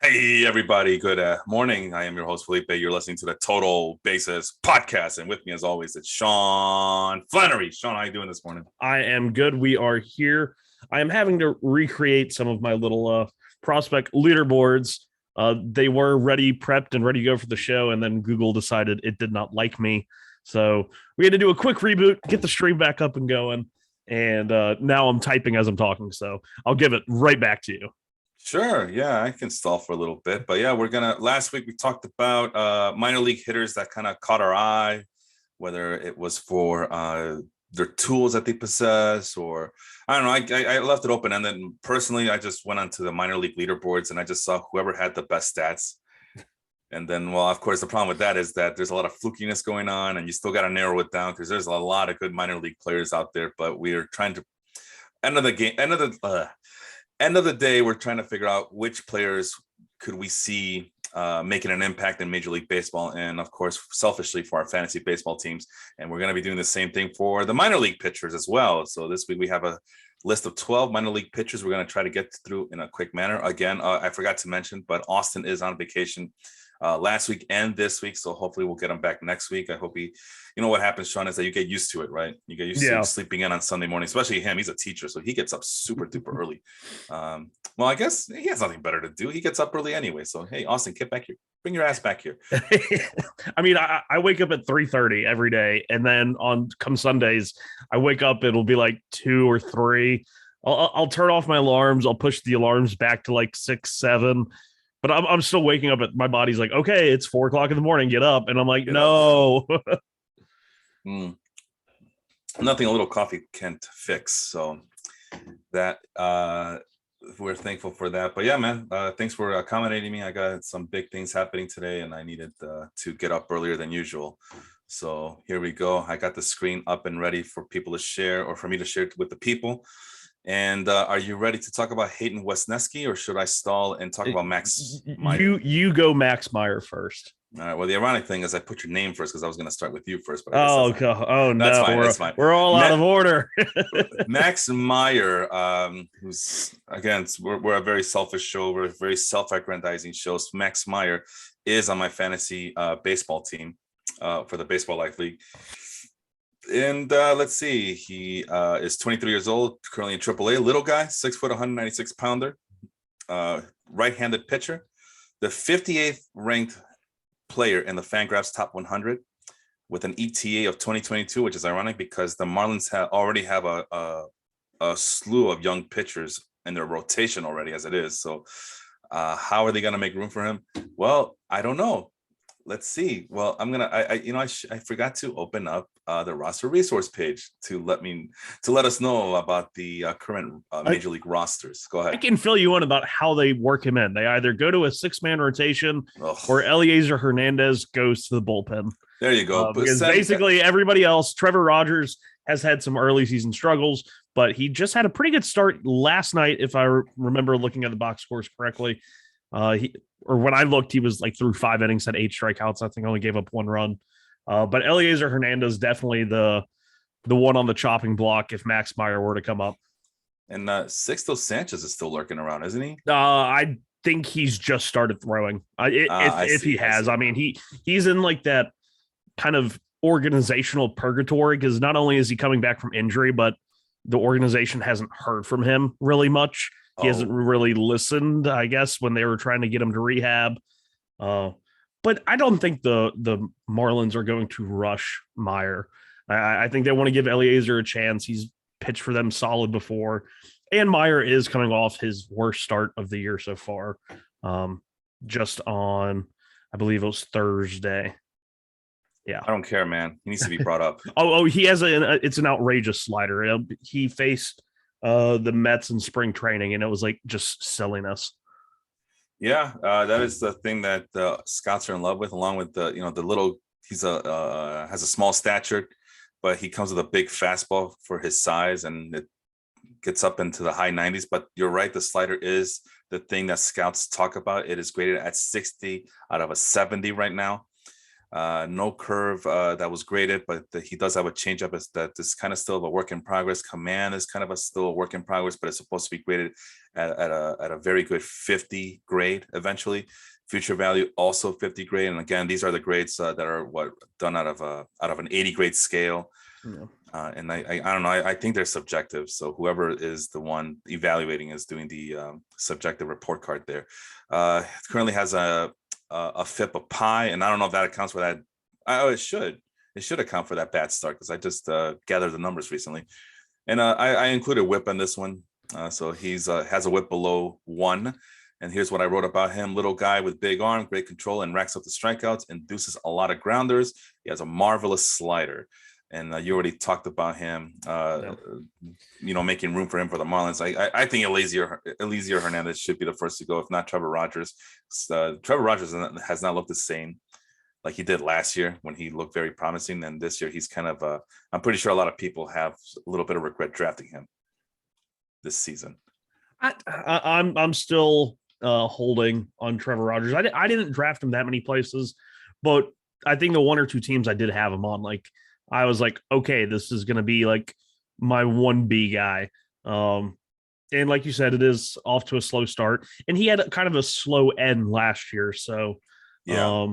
Hey, everybody. Good morning. I am your host, Felipe. You're listening to the Total Basis podcast. And with me, as always, it's Sean Flannery. Sean, how you doing this morning? I am good. We are here. I am having to recreate some of my little prospect leaderboards. They were ready, prepped, and ready to go for the show. And then Google decided it did not like me. So we had to do a quick reboot, get the stream back up and going. And now I'm typing as I'm talking. So I'll give it right back to you. Sure. Yeah, I can stall for a little bit. But yeah, last week we talked about minor league hitters that kind of caught our eye, whether it was for their tools that they possess, or I don't know. I left it open. And then personally, I just went onto the minor league leaderboards and I just saw whoever had the best stats. And then, well, of course, the problem with that is that there's a lot of flukiness going on and you still got to narrow it down because there's a lot of good minor league players out there. But we are trying to end of the day, we're trying to figure out which players could we see making an impact in Major League Baseball, and of course, selfishly for our fantasy baseball teams. And we're going to be doing the same thing for the minor league pitchers as well. So this week we have a list of 12 minor league pitchers we're going to try to get through in a quick manner. Again, I forgot to mention, but Austin is on vacation last week and this week, so hopefully we'll get him back next week. I hope what happens, Sean, is that you get used to it, right? You get used to sleeping in on Sunday morning, especially him. He's a teacher, so he gets up super duper early. Well, I guess he has nothing better to do. He gets up early anyway. So hey, Austin, get back here. Bring your ass back here. I mean, I wake up at 3:30 every day, and then on come Sundays, I wake up. It'll be like 2 or 3. I'll turn off my alarms. I'll push the alarms back to like 6, 7. But I'm still waking up. My body's like, okay, it's 4 o'clock in the morning. Get up, and I'm like, no. Nothing a little coffee can't fix. So that we're thankful for that. But yeah, man, thanks for accommodating me. I got some big things happening today and I needed to get up earlier than usual. So here we go. I got the screen up and ready for people to share, or for me to share with the people. And are you ready to talk about Hayden Wesneski, or should I stall and talk about Max Meyer? You go Max Meyer first. All right. Well, the ironic thing is I put your name first because I was going to start with you first. But no, that's fine. We're all out of order. Max Meyer, who's, again, we're a very selfish show. We're a very self-aggrandizing show. So Max Meyer is on my fantasy baseball team for the Baseball Life League. And let's see, he is 23 years old, currently in AAA, little guy, 6 foot, 196 pounder, right-handed pitcher, the 58th ranked player in the Fangraphs Top 100 with an ETA of 2022, which is ironic because the Marlins already have a slew of young pitchers in their rotation already as it is. So how are they going to make room for him? Well, I don't know. Let's see. Well, I forgot to open up the roster resource page to let us know about the current major league rosters. Go ahead. I can fill you in about how they work him in. They either go to a 6-man rotation or Eliezer Hernandez goes to the bullpen. There you go. Because basically everybody else, Trevor Rogers has had some early season struggles, but he just had a pretty good start last night, if I remember looking at the box scores correctly. When I looked, he was like through 5 innings, had 8 strikeouts. I think only gave up 1 run. But Eliezer Hernandez definitely the one on the chopping block if Max Meyer were to come up. And Sixto Sanchez is still lurking around, isn't he? I think he's just started throwing. If he has, I mean, he's in like that kind of organizational purgatory because not only is he coming back from injury, but the organization hasn't heard from him really much. He hasn't really listened, I guess, when they were trying to get him to rehab. But I don't think the Marlins are going to rush Meyer. I think they want to give Eliezer a chance. He's pitched for them solid before. And Meyer is coming off his worst start of the year so far. Just on, I believe it was Thursday. Yeah. I don't care, man. He needs to be brought up. He has it's an outrageous slider. He faced the Mets in spring training, and it was like just silliness. Yeah, that is the thing that scouts are in love with, along with the little. He's has a small stature, but he comes with a big fastball for his size, and it gets up into the high 90s. But you're right, the slider is the thing that scouts talk about. It is graded at 60 out of a 70 right now. No curve that was graded, but he does have a changeup that is kind of still a work in progress. Command is kind of still a work in progress, but it's supposed to be graded at a very good 50 grade eventually. Future value also 50 grade, and again, these are the grades that are done out of an 80 grade scale. Yeah. And I don't know. I think they're subjective. So whoever is the one evaluating is doing the subjective report card there. Currently has a FIP of pi, and I don't know if that accounts for that. Oh, it should. It should account for that bad start because I just gathered the numbers recently, and I included whip on this one. So he's has a whip below 1. And here's what I wrote about him. Little guy with big arm, great control, and racks up the strikeouts, induces a lot of grounders. He has a marvelous slider. And you already talked about him, making room for him for the Marlins. I think Eliezer Hernandez should be the first to go, if not Trevor Rogers. Trevor Rogers has not looked the same like he did last year when he looked very promising. And this year he's kind of, I'm pretty sure a lot of people have a little bit of regret drafting him this season. I'm still holding on Trevor Rogers. I didn't draft him that many places, but I think the 1 or 2 teams I did have him on, like, I was like, okay, this is going to be like my 1B guy. And like you said, it is off to a slow start, and he had kind of a slow end last year. So yeah,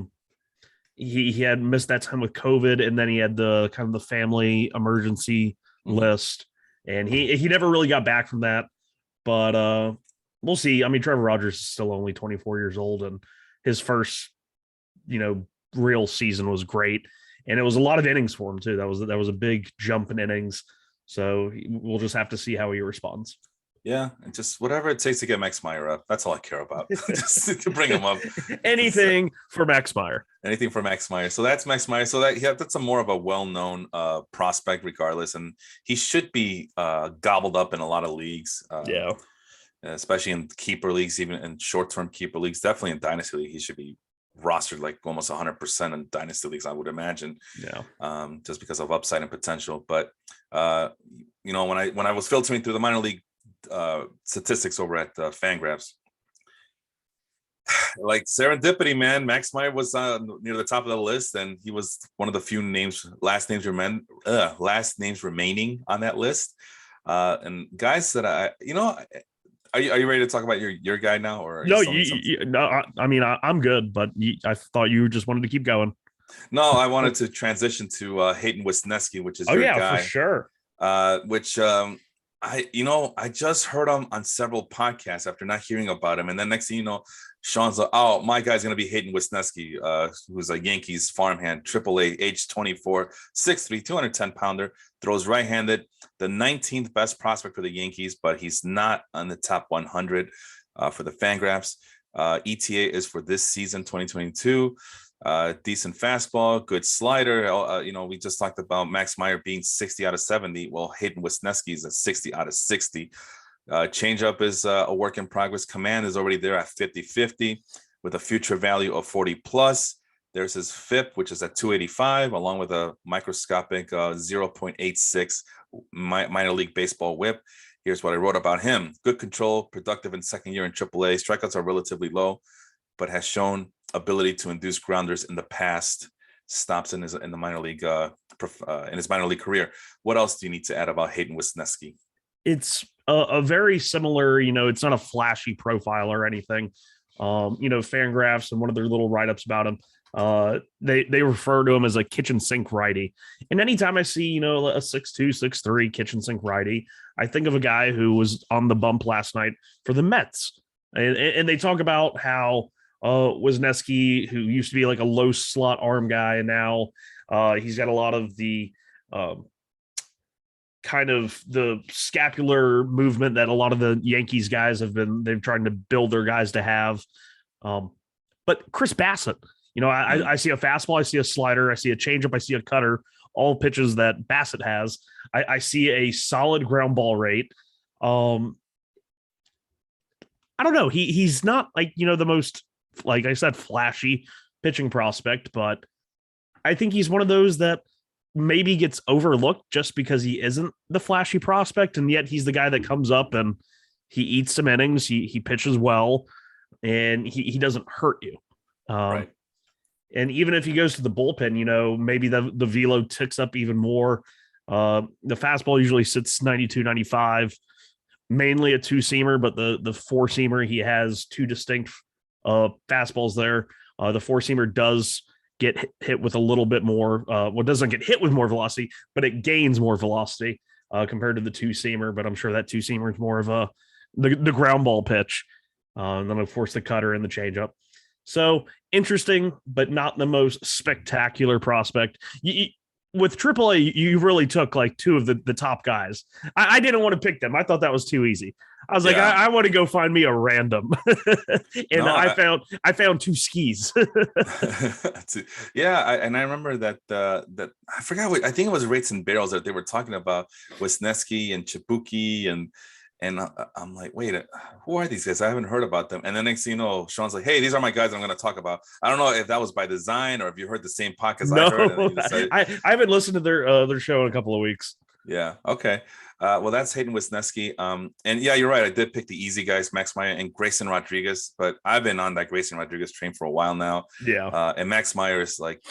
he had missed that time with COVID, and then he had the kind of the family emergency list, and he never really got back from that. But we'll see. I mean, Trevor Rogers is still only 24 years old, and his first, real season was great. And it was a lot of innings for him too. That was a big jump in innings. So we'll just have to see how he responds. Yeah, and just whatever it takes to get Max Meyer up. That's all I care about. Just to bring him up. Anything for Max Meyer. Anything for Max Meyer. So that's Max Meyer. So that's a more of a well-known prospect, regardless, and he should be gobbled up in a lot of leagues. Especially in keeper leagues, even in short-term keeper leagues. Definitely in dynasty league, he should be rostered like almost 100% in dynasty leagues, I would imagine. Just because of upside and potential. But when I was filtering through the minor league statistics over at Fangraphs, like serendipity, man, Max Meyer was near the top of the list, and he was one of the few last names remaining on that list. And guys that Are you ready to talk about your guy now, or no? I mean, I'm good, but I thought you just wanted to keep going. No, I wanted to transition to Hayden Wesneski, which is your guy, for sure. Which I just heard him on several podcasts after not hearing about him, and then next thing you know, Sean's like, "Oh, my guy's gonna be Hayden Wesneski, who's a Yankees farmhand, AAA, age 24, 6'3", 210-pounder, throws right-handed, the 19th best prospect for the Yankees, but he's not on the top 100 for the Fangraphs. ETA is for this season, 2022. Decent fastball, good slider. We just talked about Max Meyer being 60 out of 70. Well, Hayden Wesneski is a 60 out of 60. Changeup is a work in progress. Command is already there at 50-50 with a future value of 40 plus. There's his FIP, which is at 285, along with a microscopic 0.86 minor league baseball whip. Here's what I wrote about him. Good control, productive in second year in AAA. Strikeouts are relatively low, but has shown ability to induce grounders in the past. Stops in the minor league in his minor league career. What else do you need to add about Hayden Wesneski? It's a very similar, it's not a flashy profile or anything. Fangraphs and one of their little write-ups about him, they refer to him as a kitchen sink righty. And anytime I see, a 6'2", 6'3" kitchen sink righty, I think of a guy who was on the bump last night for the Mets. And they talk about how Wesneski, who used to be like a low slot arm guy, and now he's got a lot of the kind of the scapular movement that a lot of the Yankees guys they've tried to build their guys to have. But Chris Bassett, I see a fastball, I see a slider, I see a changeup, I see a cutter, all pitches that Bassett has. I see a solid ground ball rate. I don't know. He's not like, the most, like I said, flashy pitching prospect, but I think he's one of those that maybe gets overlooked just because he isn't the flashy prospect, and yet he's the guy that comes up and he eats some innings, he pitches well, and he doesn't hurt you. Right. And even if he goes to the bullpen, maybe the velo ticks up even more. The fastball usually sits 92, 95, mainly a two-seamer, but the four-seamer, he has two distinct fastballs there. The four-seamer does get hit with a little bit more. Doesn't get hit with more velocity, but it gains more velocity compared to the two-seamer. But I'm sure that two-seamer is more of the ground ball pitch. And then, of course, the cutter and the changeup. So interesting, but not the most spectacular prospect. With AAA, you really took like two of the top guys. I didn't want to pick them. I thought that was too easy. I was like, I want to go find me a random, and I found two skis. And I remember that I forgot I think it was Rates and Barrels that they were talking about Wisniewski and Chibuki and I'm like, wait, who are these guys? I haven't heard about them. And then next thing you know, Sean's like, hey, these are my guys I'm going to talk about. I don't know if that was by design or if you heard the same podcast I heard. I haven't listened to their show in a couple of weeks. Yeah. Okay. Well, that's Hayden Wisniewski. And yeah, you're right. I did pick the easy guys, Max Meyer and Grayson Rodriguez, but I've been on that Grayson Rodriguez train for a while now. Yeah. And Max Meyer is like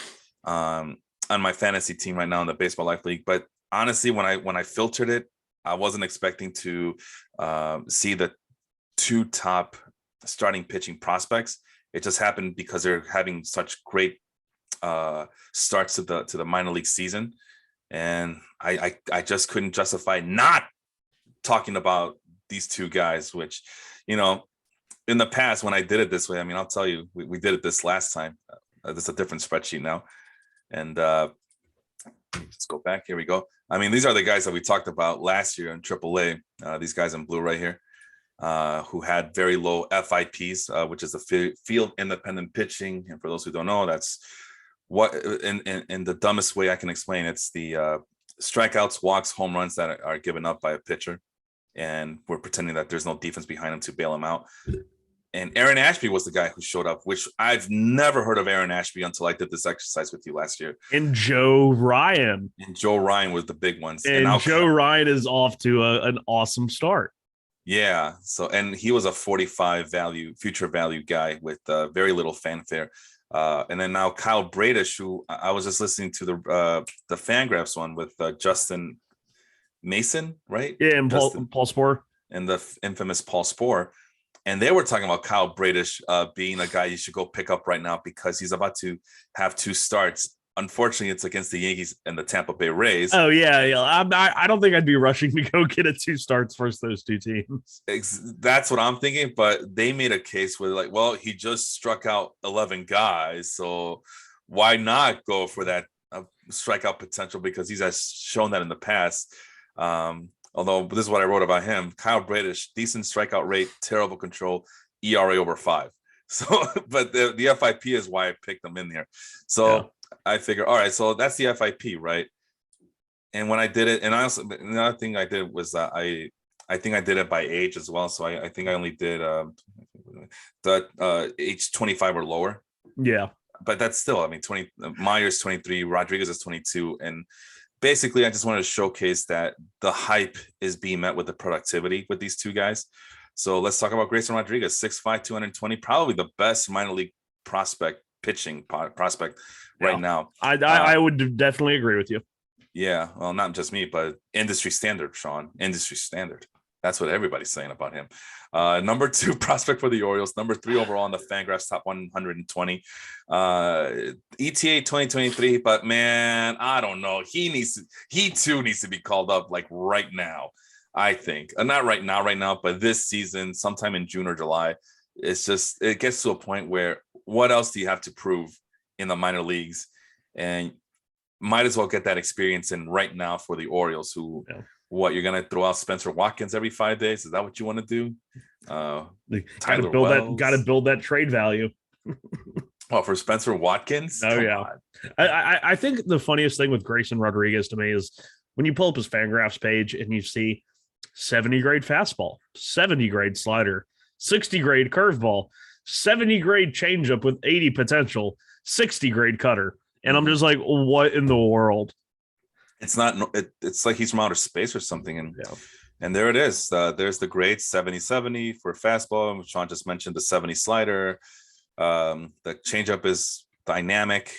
on my fantasy team right now in the Baseball Life League. But honestly, when I filtered it, I wasn't expecting to see the two top starting pitching prospects. It just happened because they're having such great starts to the minor league season. And I just couldn't justify not talking about these two guys, which, in the past, when I did it this way, I mean, I'll tell you, we did it this last time. There's a different spreadsheet now. And let's go back. Here we go. I mean, these are the guys that we talked about last year in AAA. These guys in blue right here, who had very low FIPs, which is the field independent pitching. And for those who don't know, that's what in the dumbest way I can explain. It's the strikeouts, walks, home runs that are given up by a pitcher, and we're pretending that there's no defense behind him to bail him out. And Aaron Ashby was the guy who showed up, which I've never heard of Aaron Ashby until I did this exercise with you last year. And Joe Ryan. And Joe Ryan was the big ones. And Joe Ryan is off to an awesome start. Yeah. So, and he was a 45 future value guy with very little fanfare. And then now Kyle Bradish, who I was just listening to the Fangraphs one with Justin Mason, right? Yeah, and Paul Sporer. And the infamous Paul Sporer. And they were talking about Kyle Bradish being a guy you should go pick up right now because he's about to have two starts. Unfortunately, it's against the Yankees and the Tampa Bay Rays. Oh, yeah. I don't think I'd be rushing to go get a two starts versus those two teams. That's what I'm thinking. But they made a case where like, well, he just struck out 11 guys. So why not go for that strikeout potential? Because he's has shown that in the past. Although this is what I wrote about him. Kyle Bradish, decent strikeout rate, terrible control, ERA over 5. So, but the FIP is why I picked them in there. So yeah. I figure, all right, so that's the FIP, right? And when I did it, and another thing I did was I think I did it by age as well. So I think I only did the age 25 or lower. Yeah. But that's still, I mean, Myers 23, Rodriguez is 22, and basically, I just wanted to showcase that the hype is being met with the productivity with these two guys. So let's talk about Grayson Rodriguez, 6'5", 220, probably the best minor league pitching prospect right now. I would definitely agree with you. Yeah, well, not just me, but industry standard, Sean. Industry standard. That's what everybody's saying about him. Number 2 prospect for the Orioles. Number 3 overall in the Fangraphs top 120. ETA 2023. But man, I don't know. He too needs to be called up like right now. I think not right now, but this season, sometime in June or July. It gets to a point where what else do you have to prove in the minor leagues, and might as well get that experience in right now for the Orioles who. Yeah. What, you're gonna throw out Spencer Watkins every 5 days? Is that what you want to do? Got to build that trade value. Well, for Spencer Watkins? Oh yeah. I think the funniest thing with Grayson Rodriguez to me is when you pull up his Fangraphs page and you see 70 grade fastball, 70 grade slider, 60 grade curveball, 70 grade changeup with 80 potential, 60 grade cutter, and I'm just like, what in the world? It's like he's from outer space or something. And there it is. There's the grade 70-70 for fastball. Sean just mentioned the 70 slider. The changeup is dynamic.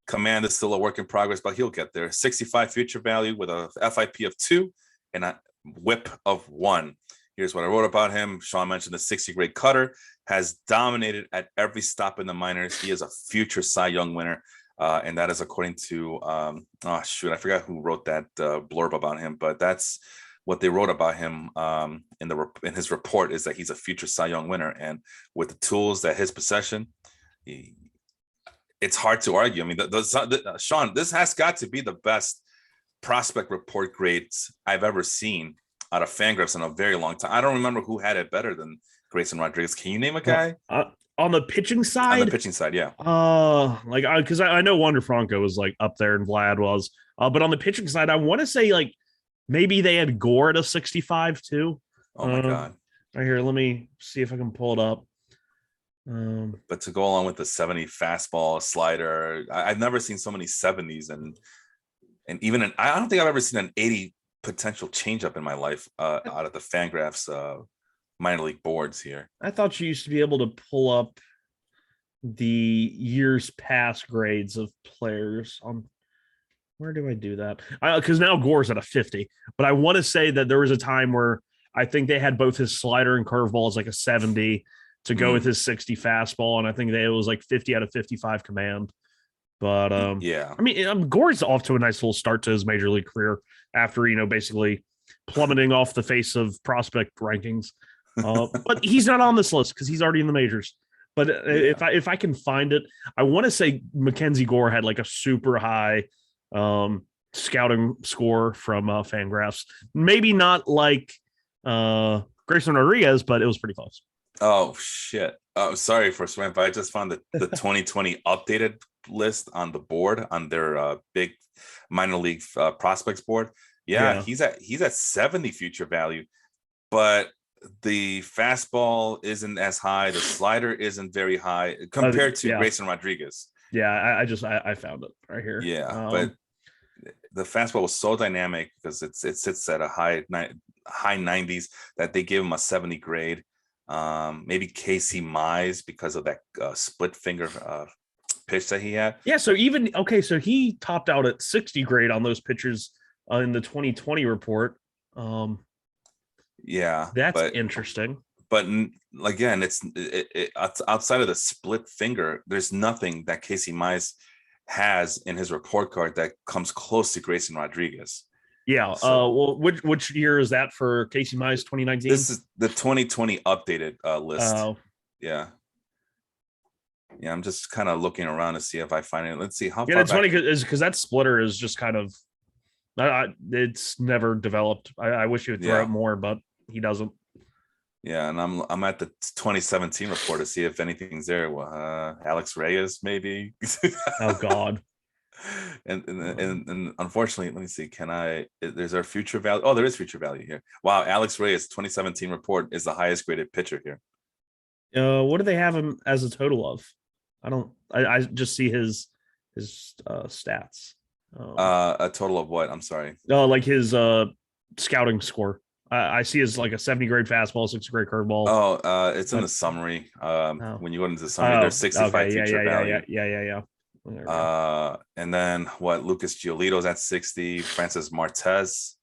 Command is still a work in progress, but he'll get there. 65 future value with a FIP of 2 and a whip of 1. Here's what I wrote about him. Sean mentioned the 60 grade cutter, has dominated at every stop in the minors. He is a future Cy Young winner. And that is according to, I forgot who wrote that blurb about him, but that's what they wrote about him in his report, is that he's a future Cy Young winner. And with the tools that his possession, it's hard to argue. I mean, Sean, this has got to be the best prospect report grades I've ever seen out of Fangraphs in a very long time. I don't remember who had it better than Grayson Rodriguez. Can you name a guy? On the pitching side? On the pitching side, yeah. Because I know Wander Franco was like up there and Vlad was. But on the pitching side, I want to say like maybe they had Gore at a 65 too. Oh my God. Right here, let me see if I can pull it up. But to go along with the 70 fastball slider, I've never seen so many 70s and even I don't think I've ever seen an 80 potential changeup in my life out of the Fangraphs minor league boards here. I thought you used to be able to pull up the years past grades of players on. Where do I do that? Because now Gore's at a 50, but I want to say that there was a time where I think they had both his slider and curveball as like a 70 to go with his 60 fastball, and I think it was like 50 out of 55 command. But yeah, I mean, Gore's off to a nice little start to his major league career after basically plummeting off the face of prospect rankings. But he's not on this list because he's already in the majors. But if I can find it, I want to say Mackenzie Gore had like a super high scouting score from Fangraphs. Maybe not like Grayson Rodriguez, but it was pretty close. Oh shit! Oh, sorry for swearing, but I just found the 2020 updated list on the board on their big minor league prospects board. Yeah, he's at 70 future value, but the fastball isn't as high. The slider isn't very high compared to Grayson Rodriguez. Yeah, I found it right here. Yeah, but the fastball was so dynamic because it sits at a high 90s that they gave him a 70 grade. Maybe Casey Mize because of that split finger pitch that he had. Yeah, so he topped out at 60 grade on those pitchers in the 2020 report. Yeah, that's interesting. But again, it's outside of the split finger, there's nothing that Casey Mize has in his report card that comes close to Grayson Rodriguez. Yeah. Well, which year is that for Casey Mize? 2019. This is the 2020 updated list. Yeah. I'm just kind of looking around to see if I find it. Let's see how. Yeah, it's funny because that splitter is just kind of. It's never developed. I wish he would throw it more, but he doesn't. Yeah, and I'm at the 2017 report to see if anything's there. Alex Reyes, maybe. Oh God. And unfortunately, let me see. There's our future value. Oh, there is future value here. Wow, Alex Reyes 2017 report is the highest graded pitcher here. What do they have him as a total of? I just see his stats. A total of what? I'm sorry. Like his scouting score. I see as like a 70 grade fastball, 60 grade curveball. Oh, it's in the summary. When you go into the summary, there's 65 future value. Yeah. And then Lucas Giolito's at 60, Francis Martez,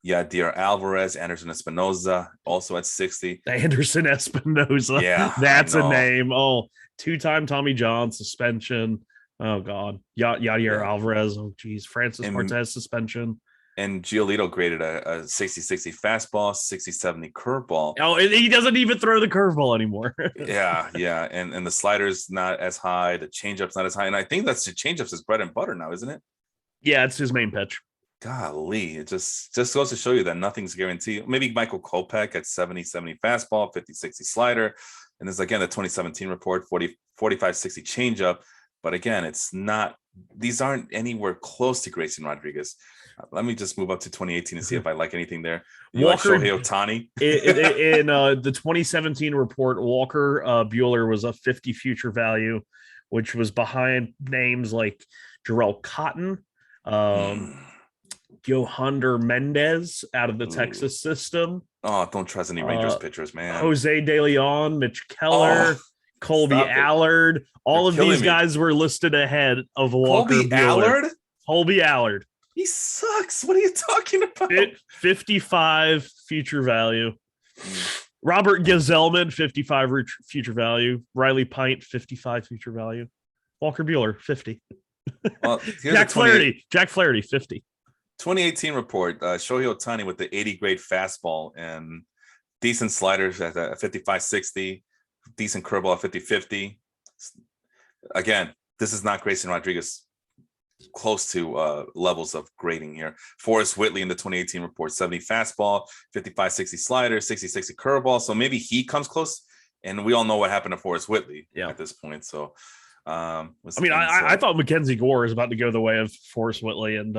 Yadier Alvarez, Anderson Espinoza also at 60. Anderson Espinoza. Yeah. That's a name. Oh, 2-time Tommy John suspension. Oh God. Yadier Alvarez. Oh geez. Francis Martez suspension. And Giolito graded a 60-60 fastball, 60-70 curveball. Oh, he doesn't even throw the curveball anymore. Yeah. And the slider's not as high. The changeup's not as high. And I think that's the changeup's his bread and butter now, isn't it? Yeah, it's his main pitch. Golly, it just goes to show you that nothing's guaranteed. Maybe Michael Kopech at 70-70 fastball, 50-60 slider. And there's again the 2017 report, 45-60 changeup. But again, it's not. These aren't anywhere close to Grayson Rodriguez. Let me just move up to 2018 and see if I like anything there. Walker, like Shohei Ohtani? in the 2017 report, Walker Buehler was a 50 future value, which was behind names like Jarrell Cotton, Yohander Mendez out of the Texas system. Oh, don't trust any Rangers pitchers, man. Jose De Leon, Mitch Keller, Colby Allard. All of these guys were listed ahead of Walker Colby Buehler. Allard? Colby Allard. He sucks. What are you talking about? 55 future value. Robert Gazelman, 55 future value. Riley Pint, 55 future value. Walker Buehler, 50. Well, Jack Flaherty, 50. 2018 report, Shohei Ohtani with the 80 grade fastball and decent sliders at a 55-60, decent curveball at 50-50. Again, this is not Grayson Rodriguez close to levels of grading here. Forrest Whitley in the 2018 report, 70 fastball, 55-60 slider, 60-60 curveball. So maybe he comes close. And we all know what happened to Forrest Whitley at this point. So, I thought Mackenzie Gore is about to go the way of Forrest Whitley, and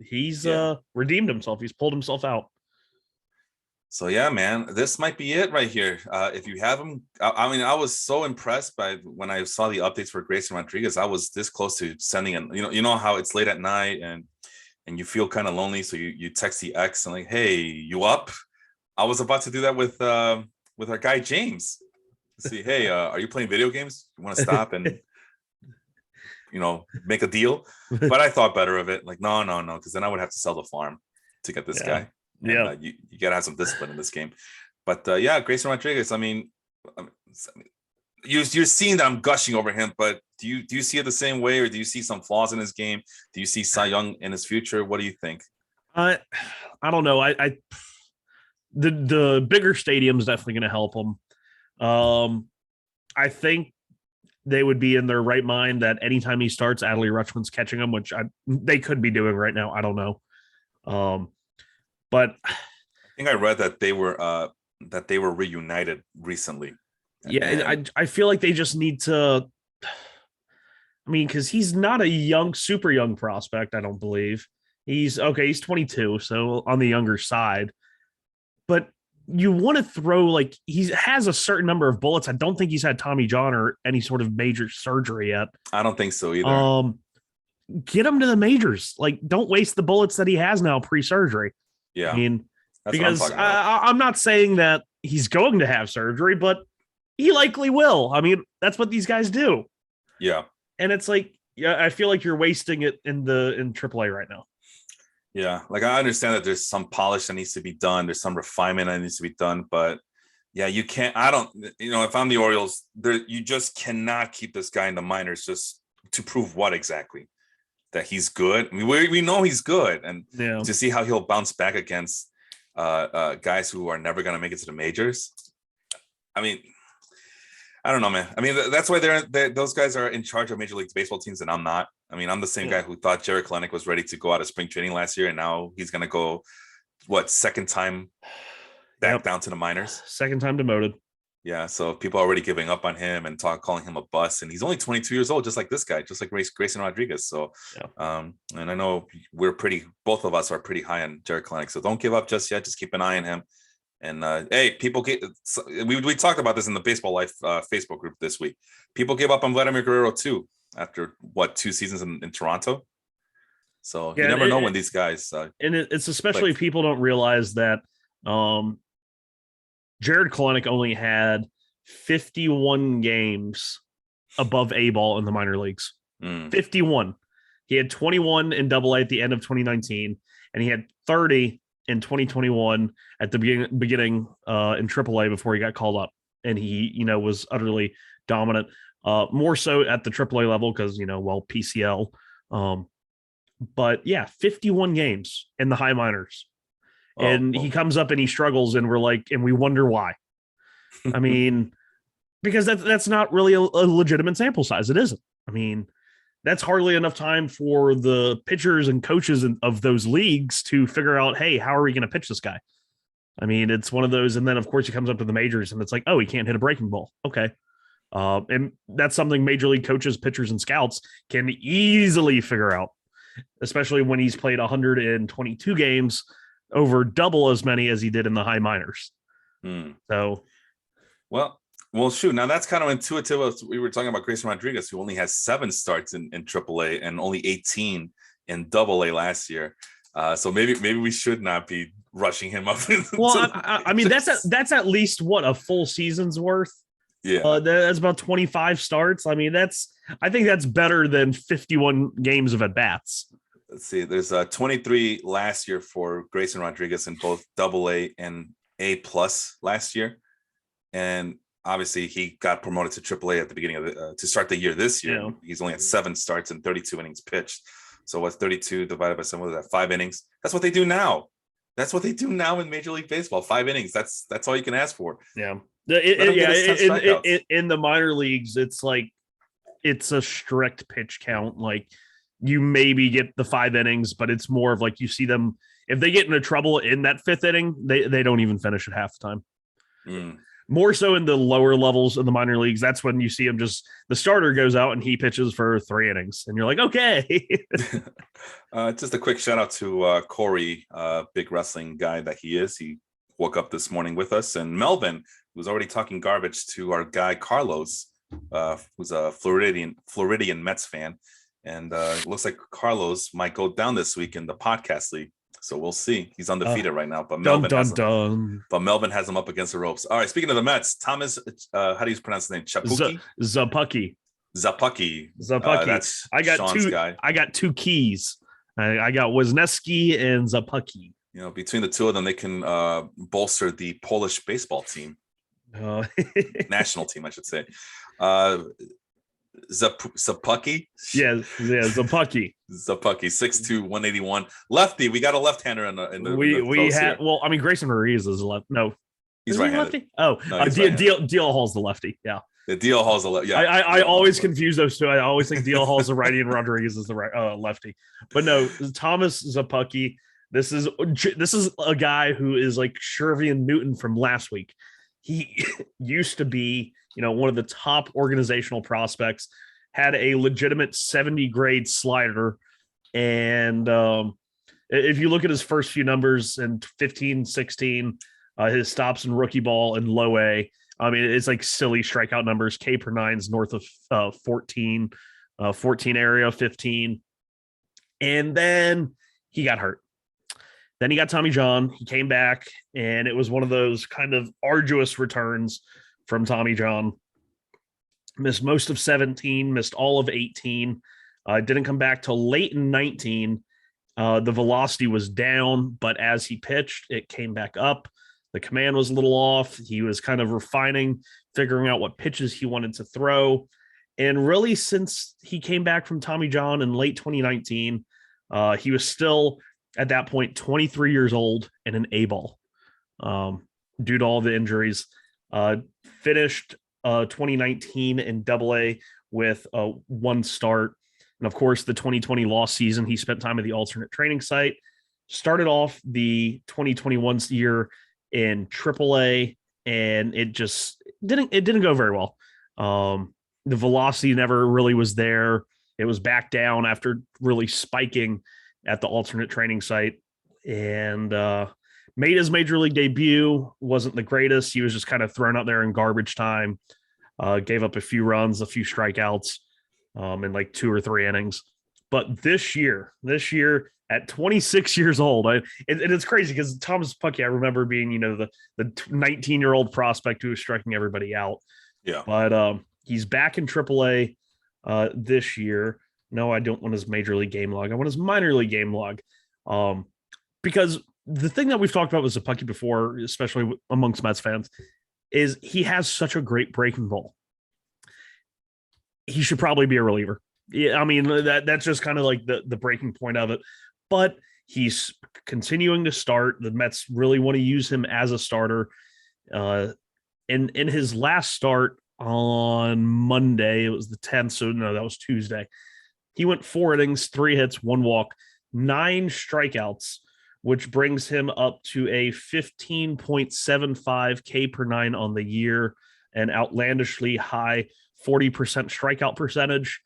he's redeemed himself. He's pulled himself out. So yeah, man, this might be it right here. If you have him, I was so impressed by when I saw the updates for Grayson Rodriguez. I was this close to sending him. You know how it's late at night and you feel kind of lonely, so you text the ex and like, hey, you up? I was about to do that with our guy James. See, hey, are you playing video games? You want to stop and make a deal? But I thought better of it. Like, no, because then I would have to sell the farm to get this guy. And, you gotta have some discipline in this game. But Grayson Rodriguez. I mean, you're seeing that I'm gushing over him, but do you see it the same way, or do you see some flaws in his game? Do you see Cy Young in his future? What do you think? I don't know. The bigger stadium is definitely going to help him. I think they would be in their right mind that anytime he starts, Adley Rutschman's catching him, which they could be doing right now. I don't know. But I think I read that they were reunited recently. Yeah, I feel like they just need to. I mean, because he's not a super young prospect, I don't believe. He's 22, so on the younger side. But you want to throw, like, he has a certain number of bullets. I don't think he's had Tommy John or any sort of major surgery yet. I don't think so either. Get him to the majors. Like, don't waste the bullets that he has now pre-surgery. Yeah. I mean, because I'm not saying that he's going to have surgery, but he likely will. I mean, that's what these guys do. Yeah. And it's like, I feel like you're wasting it in AAA right now. Yeah. Like, I understand that there's some polish that needs to be done. There's some refinement that needs to be done, but yeah, you can't, if I'm the Orioles, you just cannot keep this guy in the minors just to prove what exactly? That he's good. I mean, we know he's good, and to see how he'll bounce back against guys who are never going to make it to the majors. I mean, I don't know, man. I mean, that's why those guys are in charge of Major League Baseball teams, and I'm not. I mean, I'm the same guy who thought Jared Kelenic was ready to go out of spring training last year, and now he's going to go, second time back down to the minors? Second time demoted. Yeah, so people are already giving up on him and calling him a bust, and he's only 22 years old, just like this guy, just like Grayson Rodriguez. So, and I know both of us are pretty high on Jared Kelenic, so don't give up just yet. Just keep an eye on him. And hey, we talked about this in the Baseball Life Facebook group this week. People give up on Vladimir Guerrero too after 2 seasons in Toronto. So you never know when these guys. And it's especially people don't realize that. Jared Kelenic only had 51 games above A ball in the minor leagues. 51. He had 21 in Double A at the end of 2019, and he had 30 in 2021 at the beginning in Triple A before he got called up. And he, was utterly dominant, more so at the Triple A level because, PCL. But yeah, 51 games in the high minors. And he comes up and he struggles, and we're like, and we wonder why. I mean, because that's not really a legitimate sample size. It isn't. I mean, that's hardly enough time for the pitchers and coaches of those leagues to figure out, hey, how are we going to pitch this guy? I mean, it's one of those. And then, of course, he comes up to the majors, and it's like, oh, he can't hit a breaking ball. Okay. And that's something major league coaches, pitchers, and scouts can easily figure out, especially when he's played 122 games over double as many as he did in the high minors. So, well, shoot. Now that's kind of intuitive. We were talking about Grayson Rodriguez, who only has 7 starts in AAA and only 18 in Double A last year. So maybe we should not be rushing him up. Well, I mean, that's at least what a full season's worth. Yeah. That's about 25 starts. I mean, I think that's better than 51 games of at bats. Let's see. There's 23 last year for Grayson Rodriguez in both AA and A+ last year, and obviously he got promoted to AAA at the beginning of to start the year this year. Yeah. He's only at 7 starts and 32 innings pitched. So what's 32 divided by 7? What is that? 5 innings. That's what they do now. That's what they do now in Major League Baseball. 5 innings. That's all you can ask for. Yeah. In the minor leagues, it's like it's a strict pitch count. Like you maybe get the 5 innings, but it's more of like you see them if they get into trouble in that 5th inning, they don't even finish at half the time. More so in the lower levels of the minor leagues, that's when you see him just the starter goes out and he pitches for 3 innings, and you're like, okay. Just a quick shout out to Corey, big wrestling guy that he is. He woke up this morning with us, and Melvin, who's already talking garbage to our guy Carlos, who's a Floridian Mets fan, and it looks like Carlos might go down this week in the podcast league. So we'll see. He's undefeated right now, but Melvin has him up against the ropes. All right. Speaking of the Mets, Thomas, how do you pronounce his name? Szapucki? Szapucki. That's Sean's guy. I got 2 keys. I got Wisniewski and Szapucki. You know, between the two of them, they can bolster the Polish baseball team, national team, I should say. Szapucki? Yeah, Szapucki. Szapucki, 6'2", 181. Lefty. We got a left-hander in the we had. Well, I mean, Grayson Ruiz is left. No, he's right-handed. Oh, no, DL Hall's the lefty. Yeah, the DL Hall's the lefty. Yeah, I always confuse those two. I always think DL Hall's the righty and Rodriguez is the right lefty. But no, Thomas Szapucki. This is a guy who is like Shervian Newton from last week. He used to be, one of the top organizational prospects, had a legitimate 70 grade slider. And if you look at his first few numbers in 15, 16, his stops in rookie ball and low A, I mean, it's like silly strikeout numbers. K per 9's north of 14 area, 15. And then he got hurt. Then he got Tommy John. He came back, and it was one of those kind of arduous returns from Tommy John. Missed most of 17, missed all of 18. Didn't come back till late in 19. The velocity was down, but as he pitched, it came back up. The command was a little off. He was kind of refining, figuring out what pitches he wanted to throw. And really, since he came back from Tommy John in late 2019, he was still at that point 23 years old and an A-ball due to all the injuries. Finished 2019 in AA with 1 start. And of course, the 2020 lost season, he spent time at the alternate training site. Started off the 2021 year in AAA, and it just didn't go very well. The velocity never really was there. It was back down after really spiking at the alternate training site, and made his major league debut. Wasn't the greatest. He was just kind of thrown out there in garbage time. Gave up a few runs, a few strikeouts in like 2 or 3 innings. But this year at 26 years old, and it's crazy because Thomas Szapucki, I remember being, the 19-year-old prospect who was striking everybody out. Yeah. But he's back in AAA this year. No, I don't want his major league game log. I want his minor league game log. Because the thing that we've talked about with Szapucki before, especially amongst Mets fans, is he has such a great breaking ball. He should probably be a reliever. Yeah, I mean, that's just kind of like the breaking point of it. But he's continuing to start. The Mets really want to use him as a starter. In his last start on Monday, it was the 10th, so no, that was Tuesday. He went 4 innings, 3 hits, 1 walk, 9 strikeouts, which brings him up to a 15.75 K per 9 on the year, an outlandishly high 40% strikeout percentage.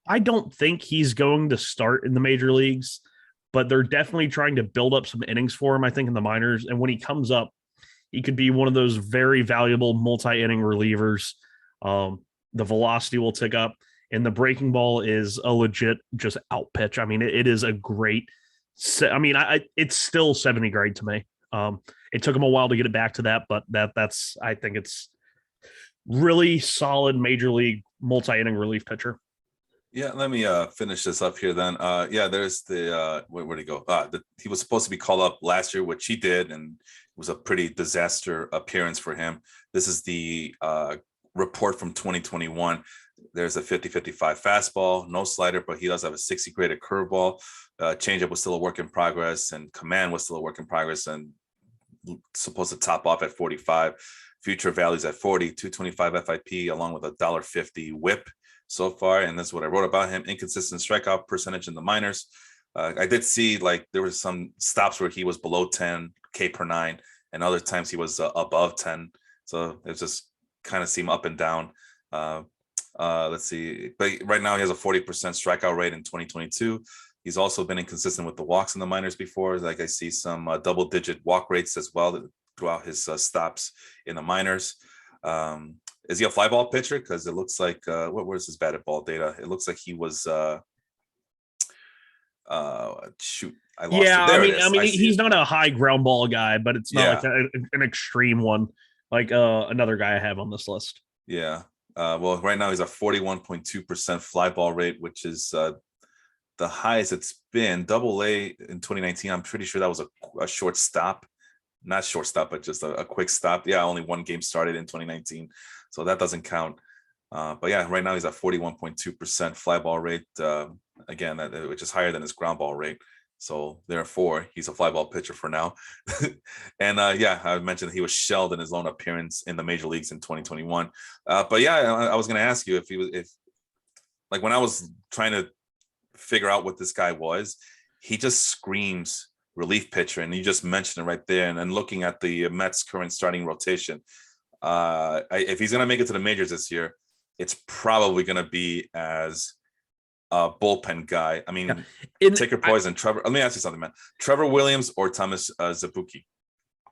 I don't think he's going to start in the major leagues, but they're definitely trying to build up some innings for him, I think, in the minors. And when he comes up, he could be one of those very valuable multi-inning relievers. The velocity will tick up. And the breaking ball is a legit just out pitch. I mean, it is a great. I mean, it's still 70 grade to me. It took him a while to get it back to that, but that's. I think it's really solid major league multi-inning relief pitcher. Yeah, let me finish this up here then. Yeah, there's the where'd he go? He was supposed to be called up last year, which he did, and it was a pretty disaster appearance for him. This is the report from 2021. There's a 50-55 fastball, no slider, but he does have a 60 graded curveball. Changeup was still a work in progress, and command was still a work in progress, and supposed to top off at 45. Future values at 40, 225 FIP, along with $1.50 whip so far. And that's what I wrote about him. Inconsistent strikeout percentage in the minors. I did see like there was some stops where he was below 10 K per nine, and other times he was above 10. So it just kind of seemed up and down. Let's see. But right now he has a 40% strikeout rate in 2022. He's also been inconsistent with the walks in the minors before. Like I see some double-digit walk rates as well throughout his stops in the minors. Is he a fly ball pitcher? Because it looks like where's his batted ball data? It looks like he was shoot. I lost it. There I mean, he's not a high ground ball guy, but it's not like an extreme one like another guy I have on this list. Yeah. Well, right now he's a 41.2% fly ball rate, which is the highest it's been. Double A in 2019. I'm pretty sure that was a short stop. Not short stop, but just a quick stop. Yeah, only one game started in 2019, so that doesn't count. But yeah, right now he's at 41.2% fly ball rate. Again, which is higher than his ground ball rate. So therefore, he's a fly ball pitcher for now. And yeah, I mentioned he was shelled in his lone appearance in the major leagues in 2021. But yeah, I was going to ask you if like when I was trying to figure out what this guy was, he just screams relief pitcher, and you just mentioned it right there. And then looking at the Mets' current starting rotation, if he's going to make it to the majors this year, it's probably going to be as a bullpen guy. I mean, take your poison, Trevor. Let me ask you something, man. Trevor Williams or Thomas Zabuki?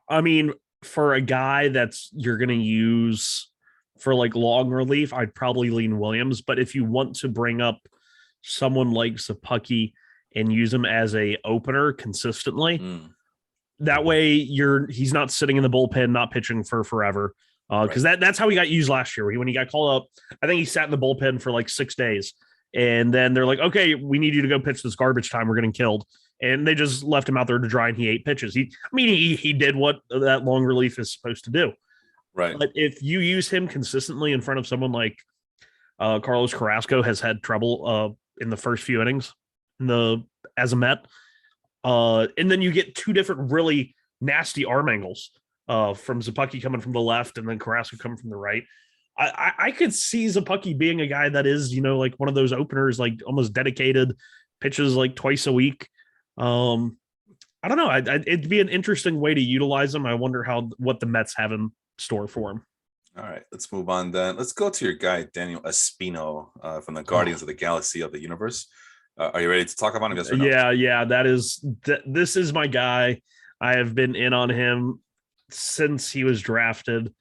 I mean, for a guy that's you're going to use for like long relief, I'd probably lean Williams. But if you want to bring up someone like Zabuki and use him as a opener consistently, that way he's not sitting in the bullpen, not pitching for forever. Because that's how he got used last year. When he got called up, I think he sat in the bullpen for like 6 days. And then they're like, okay, we need you to go pitch this garbage time. We're getting killed. And they just left him out there to dry, and he ate pitches. He did what that long relief is supposed to do. Right. But if you use him consistently in front of someone like Carlos Carrasco has had trouble in the first few innings as a Met, and then you get two different really nasty arm angles from Zapucki coming from the left and then Carrasco coming from the right. I could see Zapucki being a guy that is, like one of those openers, like almost dedicated, pitches like twice a week. I don't know. It'd be an interesting way to utilize him. I wonder what the Mets have in store for him. All right, let's move on then. Let's go to your guy, Daniel Espino from the Guardians of the Galaxy of the Universe. Are you ready to talk about him? Yes or no? Yeah. This is my guy. I have been in on him since he was drafted,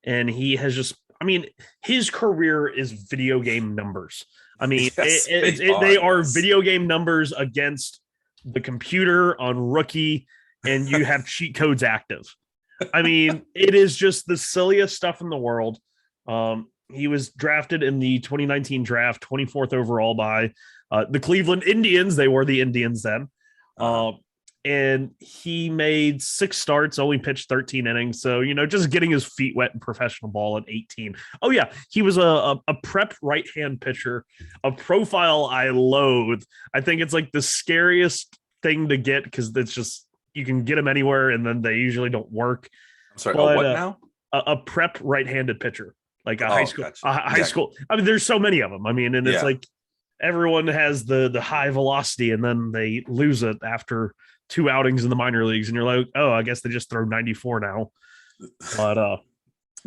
and he has just, his career is video game numbers. Yes, they are video game numbers against the computer on rookie, and you have cheat codes active. It is just the silliest stuff in the world. He was drafted in the 2019 draft, 24th overall by the Cleveland Indians. They were the Indians then. And he made 6 starts, only pitched 13 innings. So, just getting his feet wet in professional ball at 18. Oh, yeah. He was a prep right-hand pitcher, a profile I loathe. I think it's like the scariest thing to get because it's just, you can get them anywhere and then they usually don't work. I'm sorry. What now? A prep right-handed pitcher, like a high school. Gotcha. High school. There's so many of them. And it's like everyone has the high velocity and then they lose it after 2 outings in the minor leagues, and you're like, oh, I guess they just throw 94 now. But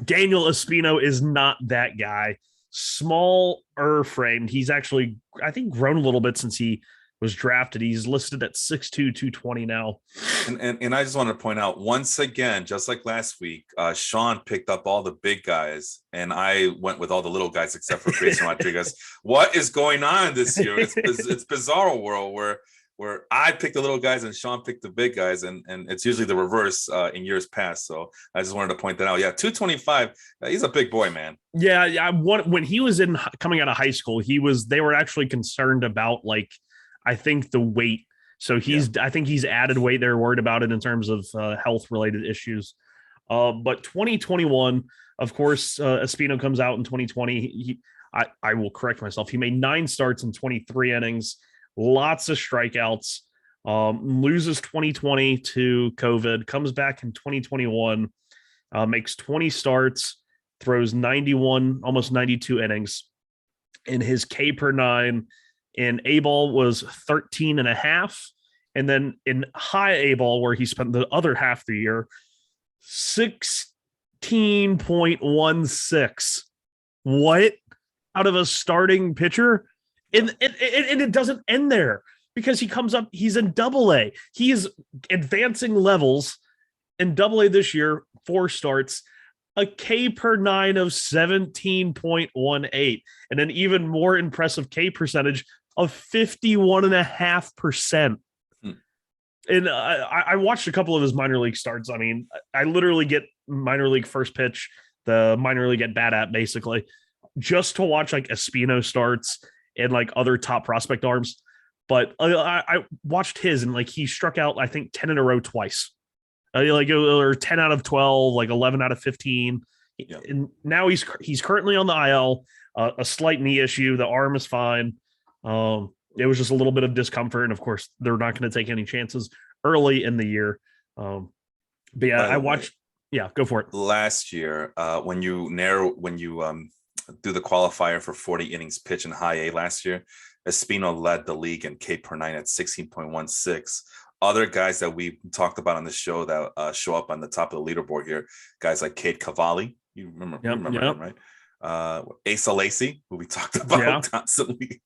Daniel Espino is not that guy. Smaller framed. He's actually, I think, grown a little bit since he was drafted. He's listed at 6'2", 220 now. And I just want to point out once again, just like last week, Sean picked up all the big guys, and I went with all the little guys except for Grayson Rodriguez. What is going on this year? It's bizarre world where where I pick the little guys and Sean picked the big guys, and it's usually the reverse in years past. So I just wanted to point that out. Yeah, 225. He's a big boy, man. Yeah, when he was coming out of high school, they were actually concerned about, like, I think the weight. So I think he's added weight. They're worried about it in terms of health related issues. But 2021, of course, Espino comes out in 2020. I will correct myself. He made 9 starts in 23 innings, lots of strikeouts, loses 2020 to COVID, comes back in 2021, makes 20 starts, throws 91, almost 92 innings. And his K per 9 in A ball was 13 and a half. And then in high A ball, where he spent the other half of the year, 16.16. What? Out of a starting pitcher? And it doesn't end there, because he comes up, he's in Double-A. He is advancing levels in Double-A this year, 4 starts, a K per 9 of 17.18, and an even more impressive K percentage of 51.5%. And I watched a couple of his minor league starts. I mean, I literally get minor league first pitch, the minor league at bat at, basically, just to watch like Espino starts and like other top prospect arms. But I watched his, and like he struck out, I think, 10 in a row twice. Or 10 out of 12, like 11 out of 15. Yeah. And now he's currently on the IL, a slight knee issue. The arm is fine. It was just a little bit of discomfort. And of course, they're not going to take any chances early in the year. But yeah, I watched. Yeah, go for it. Last year, when you do the qualifier for 40 innings pitch in high A last year, Espino led the league in K per 9 at 16.16. Other guys that we talked about on the show that show up on the top of the leaderboard here, guys like Cade Cavalli. You remember him, right? Asa Lacy, who we talked about constantly,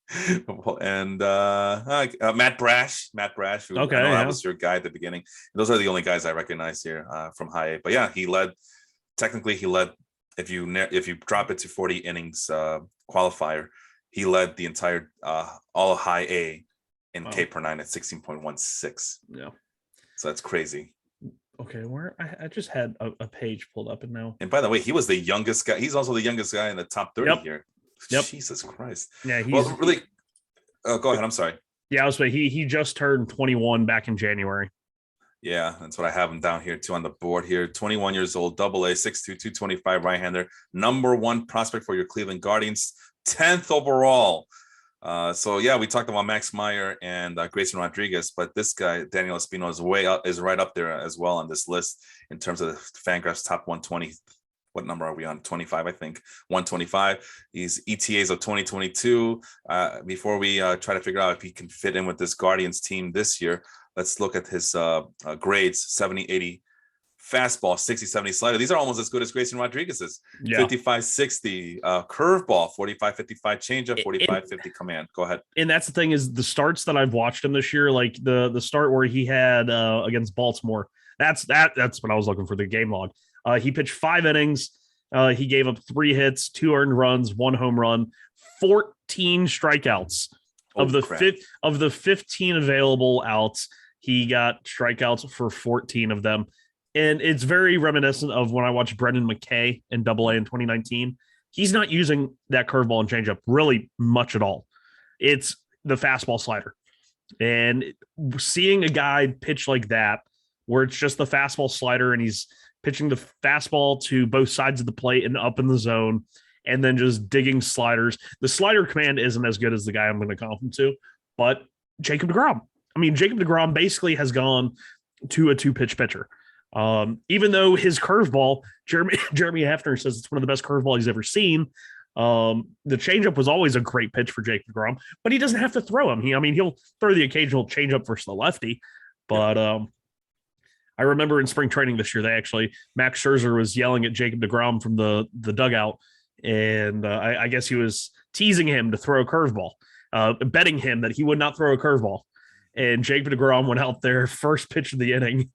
and Matt Brash, who that was your guy at the beginning. Those are the only guys I recognize here from high A. But yeah, he led. If you drop it to 40 innings qualifier, he led the entire all high A in K per 9 at 16.16. Yeah, so that's crazy. Okay, where I just had a page pulled up, and now. And by the way, he was the youngest guy. He's also the youngest guy in the top 30 here. Yep. Jesus Christ. Yeah. Really. Go ahead. I'm sorry. Yeah, I was saying he just turned 21 back in January. Yeah, that's what I have him down here too on the board here. 21 years old, Double-A, 6'2", 225 right-hander, #1 prospect for your Cleveland Guardians, 10th overall. So yeah, we talked about Max Meyer and Grayson Rodriguez, but this guy Daniel Espino is right up there as well on this list in terms of the Fangraphs top 120. What number are we on? 25, I think. 125. He's ETAs of 2022. Before we try to figure out if he can fit in with this Guardians team this year, let's look at his grades: 70, 80. Fastball, 60-70 slider. These are almost as good as Grayson Rodriguez's. 55-60 curveball, 45-55 changeup, 45-50 command. Go ahead. And that's the thing, is the starts that I've watched him this year, like the start where he had against Baltimore. That's what I was looking for, the game log. He pitched 5 innings. He gave up 3 hits, 2 earned runs, 1 home run, 14 strikeouts. Of the 15 available outs, he got strikeouts for 14 of them. And it's very reminiscent of when I watched Brendan McKay in Double-A in 2019. He's not using that curveball and changeup really much at all. It's the fastball slider. And seeing a guy pitch like that, where it's just the fastball slider and he's pitching the fastball to both sides of the plate and up in the zone, and then just digging sliders. The slider command isn't as good as the guy I'm going to comp him to, but Jacob deGrom. I mean, Jacob deGrom basically has gone to a 2-pitch pitcher. Even though his curveball, Jeremy Hefner says it's one of the best curveball he's ever seen. The changeup was always a great pitch for Jacob deGrom, but he doesn't have to throw him. He'll throw the occasional changeup versus the lefty, but I remember in spring training this year, Max Scherzer was yelling at Jacob deGrom from the dugout, and I guess he was teasing him to throw a curveball, betting him that he would not throw a curveball. And Jacob deGrom went out there first pitch of the inning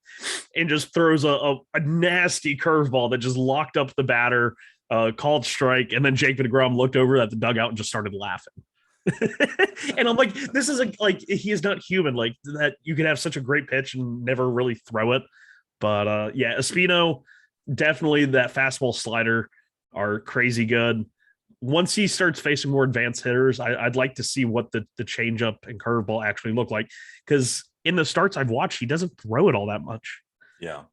and just throws a nasty curveball that just locked up the batter, called strike. And then Jacob deGrom looked over at the dugout and just started laughing. And I'm like, this is like he is not human. Like that, you can have such a great pitch and never really throw it. But yeah, Espino, definitely that fastball slider are crazy good. Once he starts facing more advanced hitters, I'd like to see what the changeup and curveball actually look like. Because in the starts I've watched, he doesn't throw it all that much. Yeah.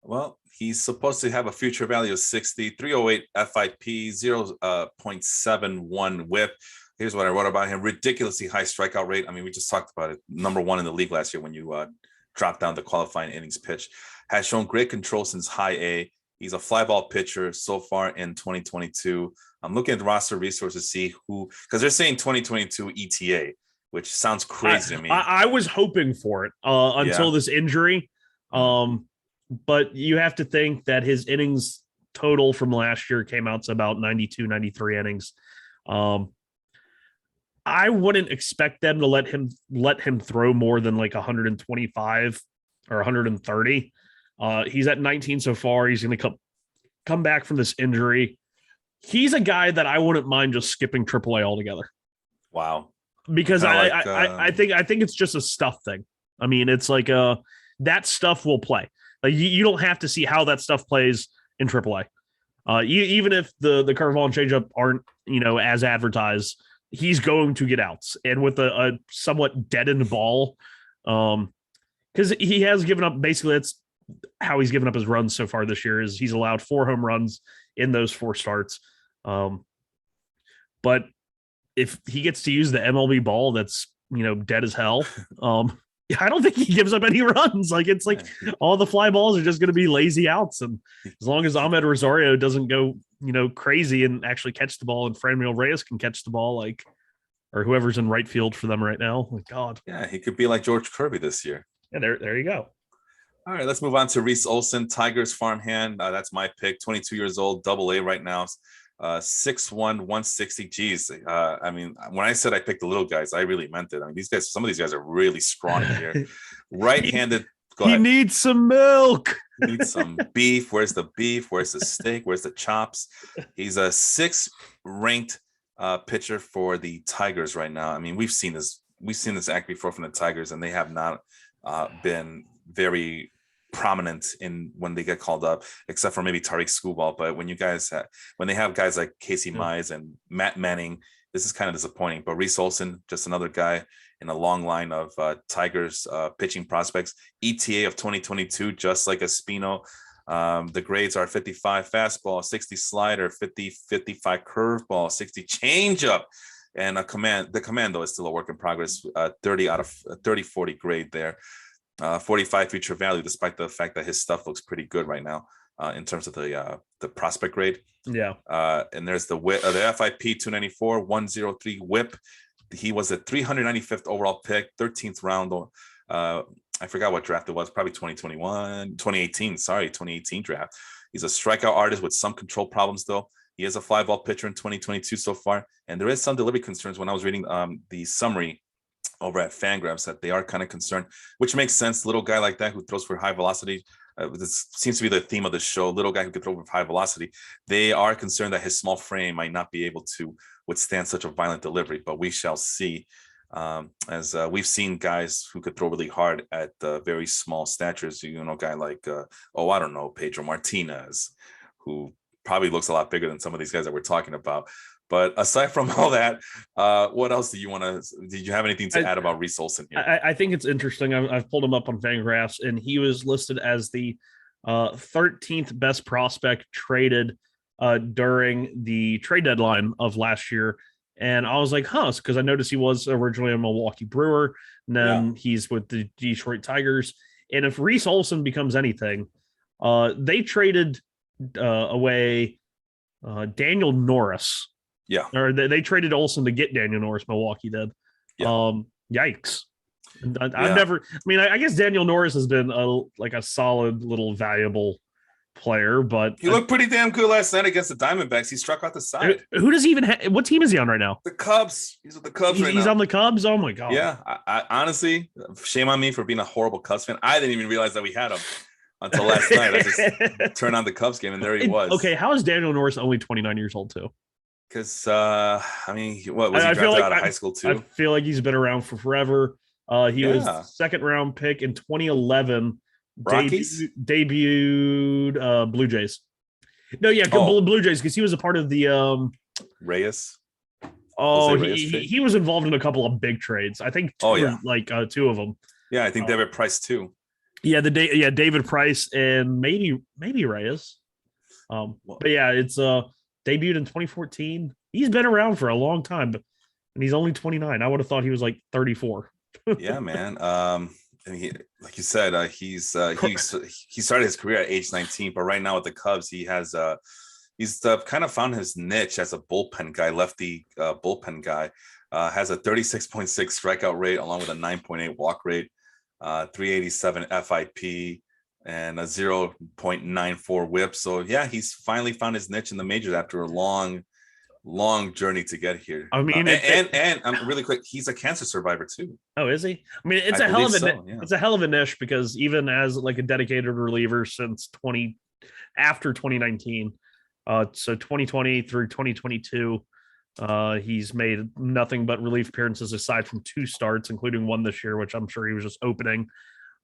Well, he's supposed to have a future value of 60, 308 FIP, 0.71 whip. Here's what I wrote about him. Ridiculously high strikeout rate. I mean, we just talked about it. #1 in the league last year when you dropped down the qualifying innings pitch. Has shown great control since high A. He's a fly ball pitcher so far in 2022. I'm looking at the roster resources to see who, because they're saying 2022 ETA, which sounds crazy to me. I was hoping for it until this injury. But you have to think that his innings total from last year came out to about 92, 93 innings. I wouldn't expect them to let him throw more than like 125 or 130. He's at 19 so far. He's going to come back from this injury. He's a guy that I wouldn't mind just skipping AAA altogether. Wow. Because I think it's just a stuff thing. I mean, it's like that stuff will play. Like you don't have to see how that stuff plays in AAA. Even if the curveball and changeup aren't as advertised, he's going to get outs. And with a somewhat deadened ball, because he has given up. Basically, that's how he's given up his runs so far this year. Is he's allowed 4 home runs in those 4 starts. But if he gets to use the MLB ball, that's dead as hell. I don't think he gives up any runs. Like it's like all the fly balls are just going to be lazy outs, and as long as Ahmed Rosario doesn't go crazy and actually catch the ball, and Franmil Reyes can catch the ball, like, or whoever's in right field for them right now. Like God, yeah, he could be like George Kirby this year. Yeah, there you go. All right, let's move on to Reese Olson, Tigers farmhand. That's my pick. 22 years old, AA right now. 6'1", 160. Geez. I mean, when I said I picked the little guys, I really meant it. I mean, some of these guys are really scrawny here. Right-handed. He needs some milk. He needs some beef. Where's the beef? Where's the steak? Where's the chops? He's a 6th ranked pitcher for the Tigers right now. I mean, we've seen this act before from the Tigers, and they have not been very prominent in when they get called up, except for maybe Tariq Skubal. But when they have guys like Casey Mize and Matt Manning, this is kind of disappointing. But Reese Olson, just another guy in a long line of Tigers pitching prospects. ETA of 2022, just like Espino. The grades are 55 fastball, 60 slider, 50-55 curveball, 60 changeup, and the commando is still a work in progress. 30 out of 30-40 grade there. 45 future value, despite the fact that his stuff looks pretty good right now in terms of the prospect grade. Yeah. And there's the whip, the FIP 294, 103 whip. He was the 395th overall pick, 13th round. I forgot what draft it was, probably 2018 draft. He's a strikeout artist with some control problems, though. He is a fly ball pitcher in 2022 so far. And there is some delivery concerns when I was reading the summary over at Fangraphs that they are kind of concerned, which makes sense. Little guy like that who throws for high velocity. This seems to be the theme of the show. Little guy who can throw with high velocity. They are concerned that his small frame might not be able to withstand such a violent delivery, but we shall see. As we've seen guys who could throw really hard at very small statures, guy like, I don't know, Pedro Martinez, who probably looks a lot bigger than some of these guys that we're talking about. But aside from all that, what else did you have anything to add about Reese Olson here? I think it's interesting. I've pulled him up on Fangraphs, and he was listed as the 13th best prospect traded during the trade deadline of last year. And I was like, because I noticed he was originally a Milwaukee Brewer, and then he's with the Detroit Tigers. And if Reese Olson becomes anything, they traded away Daniel Norris. Yeah. Or they traded Olson to get Daniel Norris. Milwaukee did. Yeah. Yikes. I've never. I mean, I guess Daniel Norris has been a solid little valuable player, but he looked pretty damn good last night against the Diamondbacks. He struck out the side. Who does he even have? What team is he on right now? The Cubs. He's with the Cubs right now. He's on the Cubs. Oh my god. Yeah. I honestly, shame on me for being a horrible Cubs fan. I didn't even realize that we had him until last night. I just turned on the Cubs game and there he was. Okay, how is Daniel Norris only 29 years old too? Because I mean, what was he I feel drafted like out of high school I too? feel like he's been around for forever. He was Yeah, second round pick in 2011. Rockies. Debuted Blue Jays. No, yeah, Oh, Blue Jays because he was a part of the Reyes, Oh, Jose Reyes trade. he was involved in a couple of big trades. I think Oh yeah, two of them. yeah. I think Uh, David Price too. yeah, David Price and maybe Reyes. Well, But yeah, it's debuted in 2014. He's been around for a long time, and he's only 29. I would have thought he was like 34. yeah, man. I mean, like you said, he started his career at age 19, but right now with the Cubs, he's kind of found his niche as a bullpen guy, lefty bullpen guy. Has a 36.6 strikeout rate along with a 9.8 walk rate, 387 FIP, and a 0.94 whip. So yeah, he's finally found his niche in the majors after a long journey to get here. I mean, And really quick, he's a cancer survivor too. oh, is he? I mean, it's I a hell believe of a so. Yeah. it's a hell of a niche because even as like a dedicated reliever since 20 after 2019, so 2020 through 2022, he's made nothing but relief appearances aside from two starts, including one this year, which I'm sure he was just opening.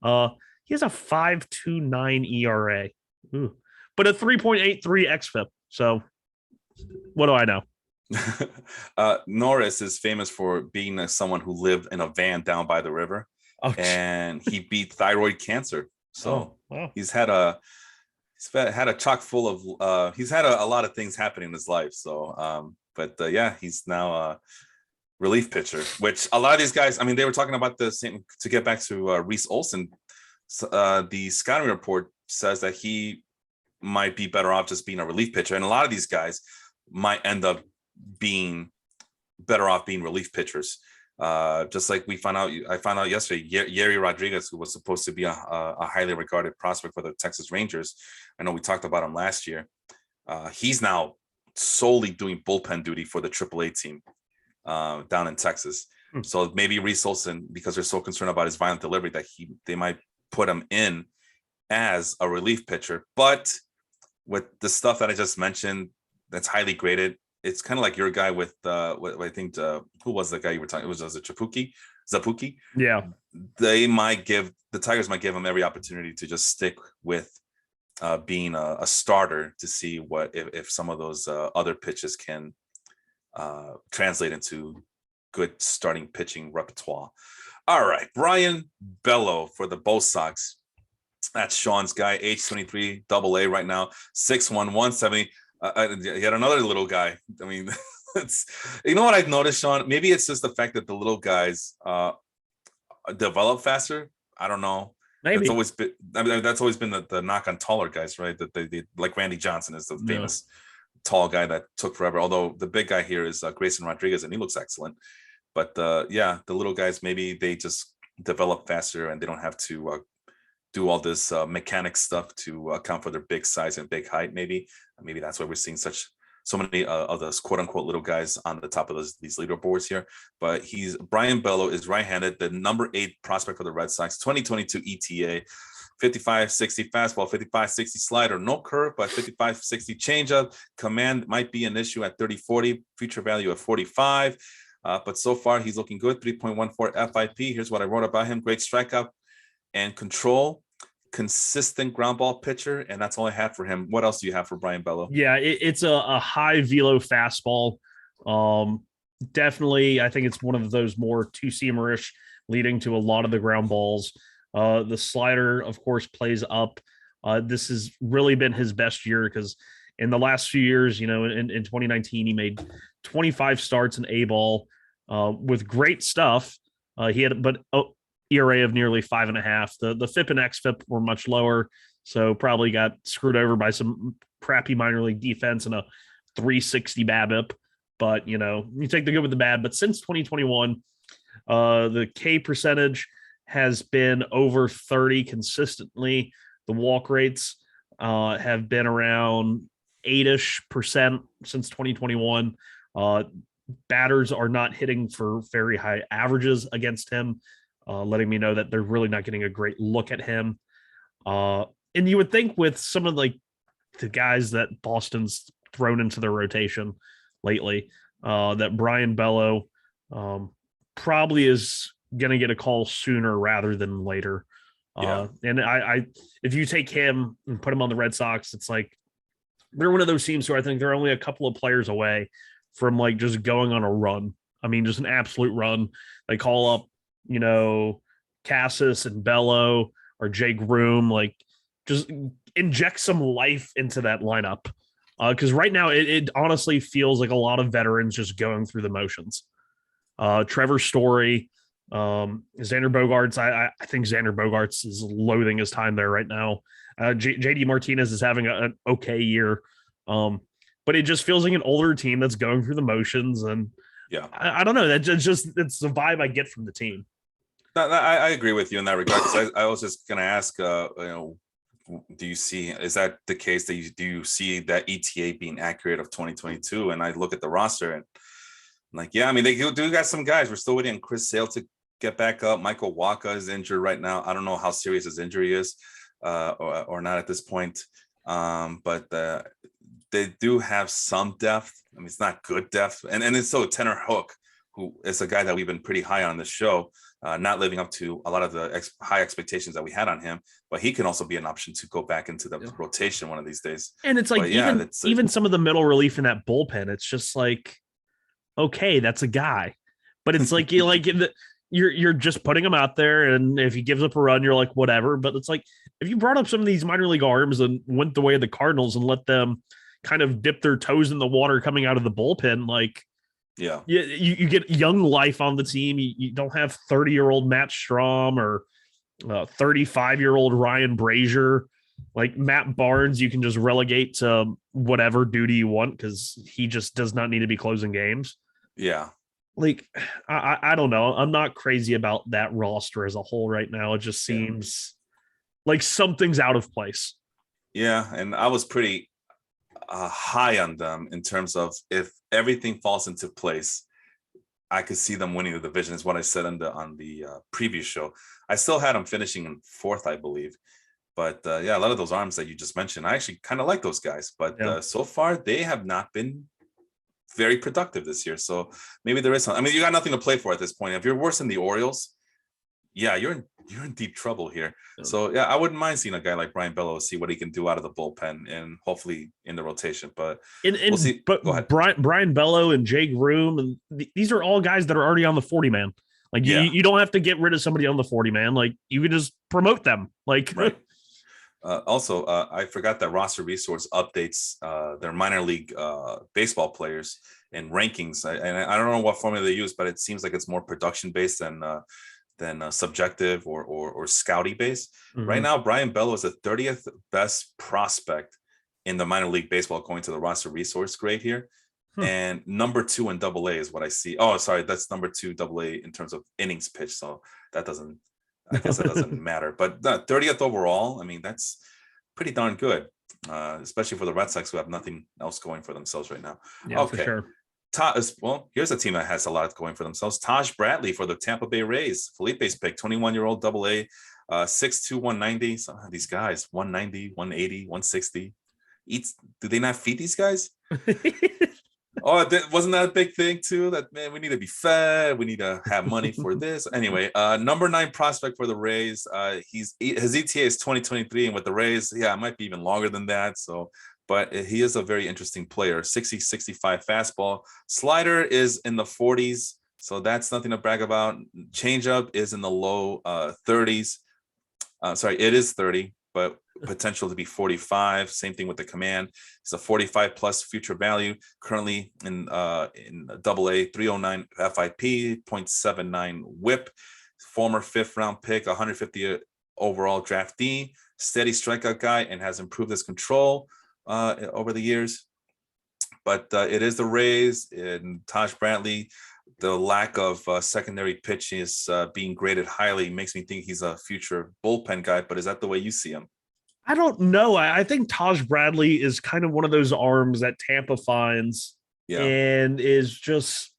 Uh, he has a 5.29 ERA, ooh, but a 3.83 xFIP. So what do I know? Norris is famous for being someone who lived in a van down by the river, Oh, and he beat thyroid cancer. oh, So wow. he's had a chock full of he's had a lot of things happening in his life. So but yeah, he's now a relief pitcher, which a lot of these guys, I mean, they were talking about the same. To get back to Reese Olson, the scouting report says that he might be better off just being a relief pitcher, and a lot of these guys might end up being better off being relief pitchers. Just like I found out yesterday, Yeri Rodriguez, who was supposed to be a highly regarded prospect for the Texas Rangers. I know we talked about him last year. He's now solely doing bullpen duty for the AAA team down in Texas. Hmm. So maybe Reese Olson, because they're so concerned about his violent delivery, that they might put him in as a relief pitcher. But with the stuff that I just mentioned, that's highly graded. It's kind of like your guy with what I think who was the guy you were talking? It was it Zapuki. Yeah. The Tigers might give him every opportunity to just stick with being a starter to see what if some of those other pitches can translate into good starting pitching repertoire. All right, Brian Bello for the Bo Sox. That's Sean's guy, age 23, double A right now, 6'1", 170. Yet another little guy. I mean, it's, you know what I've noticed, Sean? Maybe it's just the fact that the little guys develop faster. I don't know. Maybe. That's always been the knock on taller guys, right? That they like Randy Johnson is the No. famous tall guy that took forever. Although the big guy here is Grayson Rodriguez, and he looks excellent. But yeah, the little guys, maybe they just develop faster and they don't have to do all this mechanic stuff to account for their big size and big height. Maybe that's why we're seeing so many of those quote unquote little guys on the top of these leaderboards here. But Brian Bello is right-handed, the number 8 prospect for the Red Sox, 2022 ETA, 55-60 fastball, 55-60 slider, no curve, but 55-60 changeup. Command might be an issue at 30-40, future value of 45. But so far he's looking good, 3.14 FIP. Here's what I wrote about him: great strikeout and control, consistent ground ball pitcher, and that's all I had for him. What else do you have for Brian Bello? Yeah, it's a high velo fastball. Definitely, I think it's one of those more two-seamerish, leading to a lot of the ground balls. The slider, of course, plays up. This has really been his best year because in the last few years, in 2019, he made 25 starts in A ball with great stuff. He had, but ERA of nearly 5.5. The FIP and xFIP were much lower, so probably got screwed over by some crappy minor league defense and a 360 BABIP. But you take the good with the bad. But since 2021, the K percentage has been over 30 consistently. The walk rates have been around 8-ish% since 2021. Batters are not hitting for very high averages against him, letting me know that they're really not getting a great look at him. And you would think with some of like the guys that Boston's thrown into their rotation, lately. That Brian Bello probably is going to get a call sooner rather than later. And if you take him and put him on the Red Sox, it's like they're one of those teams who I think they're only a couple of players away from like just going on a run. I mean, just an absolute run. They call up, Cassis and Bello or Jake Groom, like just inject some life into that lineup. Because right now it honestly feels like a lot of veterans just going through the motions. Trevor Story, Xander Bogaerts. I think Xander Bogaerts is loathing his time there right now. JD Martinez is having an okay year. But it just feels like an older team that's going through the motions. And I don't know. It's the vibe I get from the team. I agree with you in that regard. I was just going to ask, is that the case that do you see that ETA being accurate of 2022? And I look at the roster and I'm like, yeah, I mean, they do got some guys. We're still waiting on Chris Sale to get back up. Michael Wacha is injured right now. I don't know how serious his injury is or not at this point. But they do have some depth. I mean, it's not good depth. And it's so Tanner Hook, who is a guy that we've been pretty high on this show, not living up to a lot of the high expectations that we had on him, but he can also be an option to go back into the rotation one of these days. And it's like, even some of the middle relief in that bullpen, it's just like, okay, that's a guy, but it's like, you're just putting him out there. And if he gives up a run, you're like, whatever. But it's like, if you brought up some of these minor league arms and went the way of the Cardinals and let them kind of dip their toes in the water coming out of the bullpen, like, you get young life on the team. You don't have 30-year-old Matt Strahm or 35-year-old Ryan Brazier. Like Matt Barnes, you can just relegate to whatever duty you want because he just does not need to be closing games. Yeah. Like, I don't know. I'm not crazy about that roster as a whole right now. It just seems like something's out of place. Yeah, and I was pretty high on them in terms of if everything falls into place, I could see them winning the division. Is what I said on the previous show. I still had them finishing in fourth, I believe. But a lot of those arms that you just mentioned, I actually kind of like those guys. But so far, they have not been very productive this year. So maybe there is something. I mean, you got nothing to play for at this point. If you're worse than the Orioles, you're in deep trouble here. So I wouldn't mind seeing a guy like Brian Bello see what he can do out of the bullpen and hopefully in the rotation. But we'll see. But go ahead. Brian Bello and Jake Groom, and these are all guys that are already on the 40-man. Like you don't have to get rid of somebody on the 40-man. Like you can just promote them. Like right. Also, I forgot that Roster Resource updates their minor league baseball players and rankings. And I don't know what formula they use, but it seems like it's more production based than subjective or scouty based. Mm-hmm. Right now, Brian Bello is the 30th best prospect in the minor league baseball according to the Roster Resource grade here. And number 2 in AA is what I see. Oh, sorry, that's number 2 AA in terms of innings pitched. So I guess that doesn't matter. But 30th overall, I mean, that's pretty darn good, especially for the Red Sox who have nothing else going for themselves right now. Yeah, okay. For sure. Here's a team that has a lot going for themselves. Taj Bradley for the Tampa Bay Rays. Felipe's pick, 21-year-old AA, 6'2", 190. Some of these guys, 190, 180, 160. Do they not feed these guys? Wasn't that a big thing too? That, man, we need to be fed. We need to have money for this. Anyway, number 9 prospect for the Rays. His ETA is 2023, and with the Rays, it might be even longer than that. So, but he is a very interesting player. 60, 65 fastball. Slider is in the 40s, so that's nothing to brag about. Changeup is in the low 30s. It is 30, but potential to be 45. Same thing with the command. It's a 45 plus future value. Currently in AA, 309 FIP, 0.79 WHIP. Former 5th round pick, 150 overall draftee. Steady strikeout guy and has improved his control over the years. But it is the Rays and Taj Bradley. The lack of secondary pitching is being graded highly makes me think he's a future bullpen guy. But is that the way you see him? I don't know. I think Taj Bradley is kind of one of those arms that Tampa finds and is just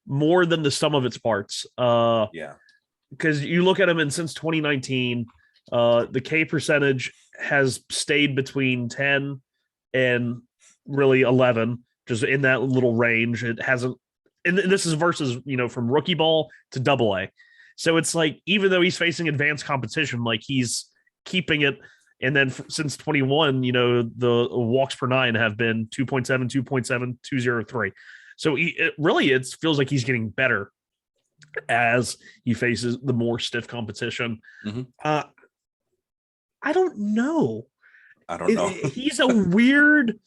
more than the sum of its parts. Because you look at him, and since 2019, the K percentage has stayed between 10 and really 11, just in that little range. It hasn't, and this is versus, from rookie ball to double A. So it's like, even though he's facing advanced competition, like he's keeping it. And then since 21, the walks per nine have been 2.7, 2.7, 203. So it feels like he's getting better as he faces the more stiff competition. Mm-hmm. I don't know. I don't know. He's a weird,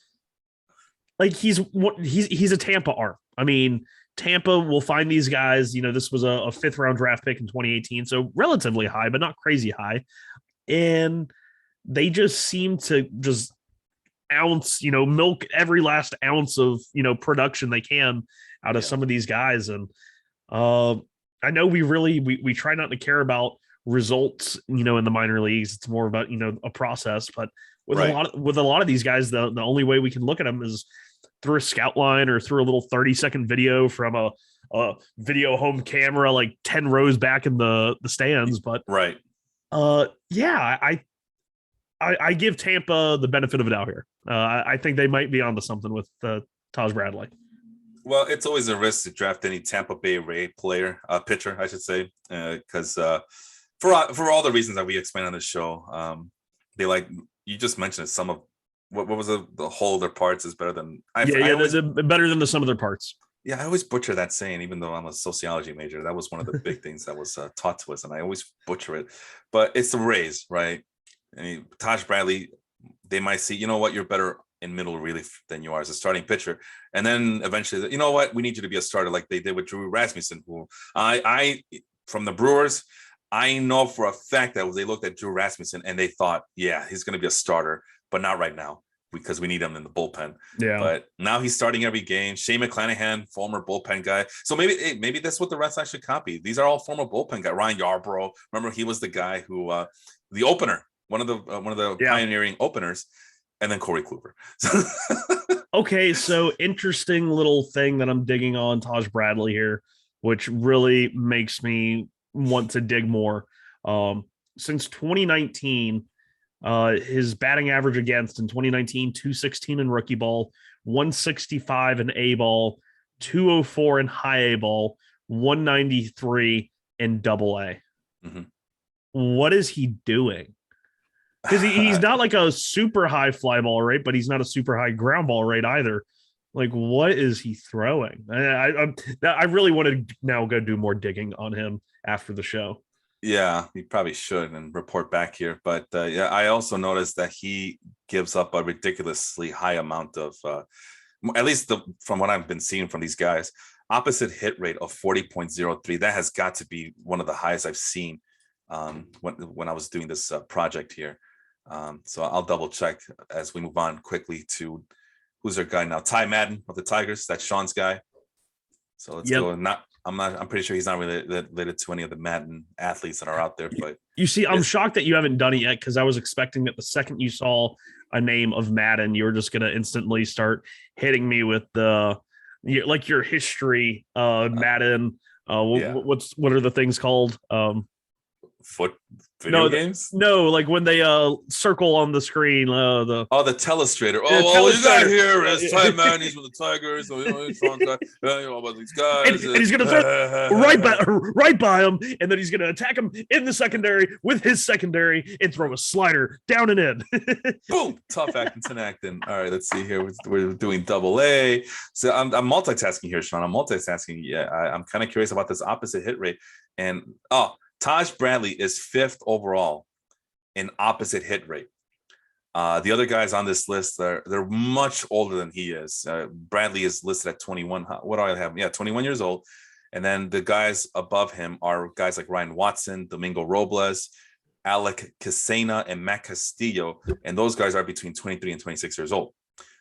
like he's a Tampa arm. I mean, Tampa will find these guys. This was a 5th round draft pick in 2018, so relatively high, but not crazy high. And they just seem to just ounce, milk every last ounce of, production they can out of some of these guys. And I know we try not to care about results, in the minor leagues. It's more about, a process. But with a lot of these guys, the only way we can look at them is through a scout line or through a little 30-second video from a video home camera, like 10 rows back in the stands. But I give Tampa the benefit of a doubt here. I think they might be onto something with Taj Bradley. Well, it's always a risk to draft any Tampa Bay Ray pitcher, I should say, because for all the reasons that we explained on the show, they like you just mentioned some of what was the whole of their parts is better than better than the sum of their parts. Yeah, I always butcher that saying, even though I'm a sociology major. That was one of the big things that was taught to us, and I always butcher it. But it's the Rays, right? I mean, Taj Bradley, they might see, you're better in middle relief than you are as a starting pitcher. And then eventually, we need you to be a starter like they did with Drew Rasmussen, who I from the Brewers, I know for a fact that they looked at Drew Rasmussen and they thought, yeah, he's going to be a starter, but not right now because we need him in the bullpen. Yeah. But now he's starting every game. Shane McClanahan, former bullpen guy. So maybe that's what the Red Sox should copy. These are all former bullpen guys. Ryan Yarbrough, remember he was the guy who the opener, one of the pioneering openers, and then Corey Kluber. Okay, so interesting little thing that I'm digging on Taj Bradley here, which really makes me want to dig more. Since 2019, his batting average against in 2019, 216 in rookie ball, 165 in A ball, 204 in high A ball, 193 in double A. Mm-hmm. What is he doing? Because he's not like a super high fly ball rate, but he's not a super high ground ball rate either. Like, what is he throwing? I really want to now go do more digging on him after the show. Yeah, he probably should and report back here. But I also noticed that he gives up a ridiculously high amount of, at least from what I've been seeing from these guys, opposite hit rate of 40.03. That has got to be one of the highest I've seen when I was doing this project here. So I'll double check as we move on quickly to who's our guy now, Ty Madden of the Tigers. That's Sean's guy. So let's go. I'm pretty sure he's not related to any of the Madden athletes that are out there. But you see, I'm shocked that you haven't done it yet, because I was expecting that the second you saw a name of Madden, you were just going to instantly start hitting me with your history, Madden. What are the things called? Video games? No, like when they circle on the screen. The telestrator. You got here is Ty Madden. He's with the Tigers. So about these guys. And he's gonna throw right by him, and then he's gonna attack him in the secondary with his secondary and throw a slider down and in. Boom! Tough acting. All right, let's see here. We're doing double A. So I'm multitasking here, Sean. I'm multitasking. Yeah, I'm kind of curious about this opposite hit rate. And Taj Bradley is 5th overall in opposite hit rate. The other guys on this list, they're much older than he is. Bradley is listed at 21. What do I have? Yeah, 21 years old. And then the guys above him are guys like Ryan Watson, Domingo Robles, Alec Casena, and Matt Castillo. And those guys are between 23 and 26 years old.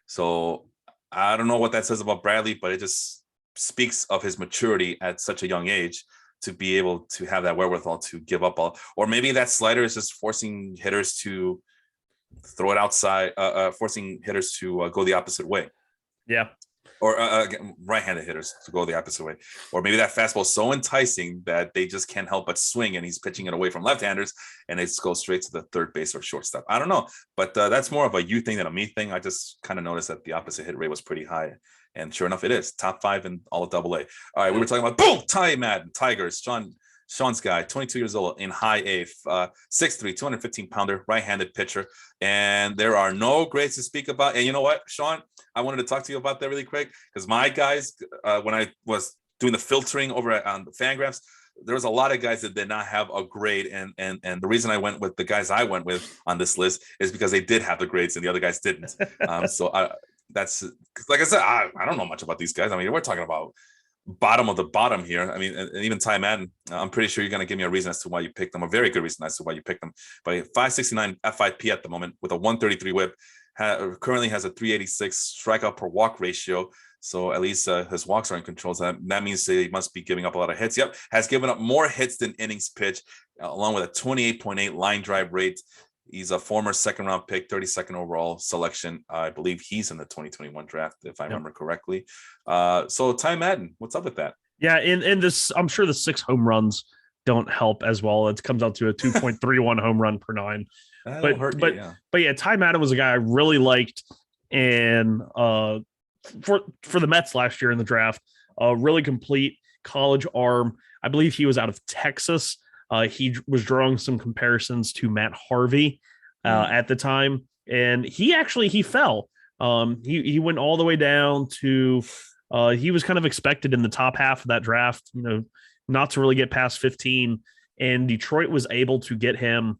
So I don't know what that says about Bradley, but it just speaks of his maturity at such a young age to be able to have that wherewithal to give up all, or maybe that slider is just forcing hitters to throw it outside, forcing hitters to go the opposite way. Yeah. Or right-handed hitters to go the opposite way. Or maybe that fastball is so enticing that they just can't help but swing, and he's pitching it away from left-handers and it goes straight to the third base or shortstop. I don't know, but that's more of a you thing than a me thing. I just kind of noticed that the opposite hit rate was pretty high And sure enough, it is top 5 in all of Double A. All right, we were talking about boom, Ty Madden, Tigers, Sean's guy, 22 years old in high A, 6'3", 215-pounder, right-handed pitcher. And there are no grades to speak about. And you know what, Sean? I wanted to talk to you about that really quick because my guys, when I was doing the filtering over on the Fangraphs, there was a lot of guys that did not have a grade. And the reason I went with the guys I went with on this list is because they did have the grades and the other guys didn't. That's like I said, I don't know much about these guys. I mean, we're talking about bottom of the bottom here. I mean, and even Ty Madden, I'm pretty sure you're going to give me a reason as to why you picked them, a very good reason as to why you picked them. But 569 FIP at the moment with a 133 whip, currently has a 386 strikeout per walk ratio. So at least his walks are in control. So that means he must be giving up a lot of hits. Yep, has given up more hits than innings pitched, along with a 28.8 line drive rate. He's a former second-round pick, 32nd overall selection. I believe he's in the 2021 draft, if I remember correctly. So Ty Madden, what's up with that? Yeah, in this, I'm sure the 6 home runs don't help as well. It comes out to a 2.31 home run per 9. But yeah, Ty Madden was a guy I really liked, and for the Mets last year in the draft, really complete college arm. I believe he was out of Texas. He was drawing some comparisons to Matt Harvey at the time, and he fell. He went all the way down to he was kind of expected in the top half of that draft, not to really get past 15, and Detroit was able to get him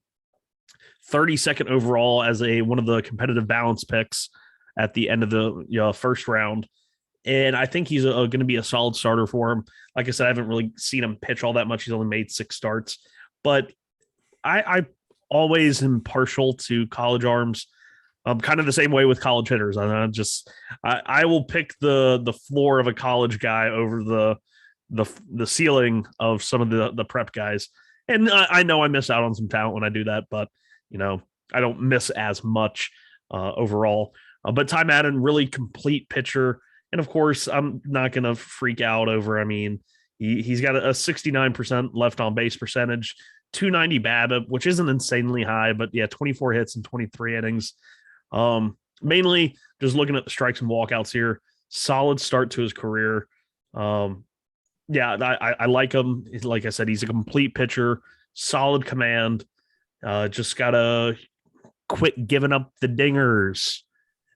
32nd overall as one of the competitive balance picks at the end of the first round. And I think he's going to be a solid starter for him. Like I said, I haven't really seen him pitch all that much. He's only made 6 starts, but I always am partial to college arms. I'm kind of the same way with college hitters. I will pick the floor of a college guy over the ceiling of some of the prep guys. And I know I miss out on some talent when I do that, but I don't miss as much overall. But Ty Madden, really complete pitcher. And of course, I'm not going to freak out over, he's got a 69% left on base percentage, 290 BABIP, which isn't insanely high, but yeah, 24 hits in 23 innings. Mainly just looking at the strikes and walkouts here, solid start to his career. I like him. Like I said, he's a complete pitcher, solid command. Just got to quit giving up the dingers.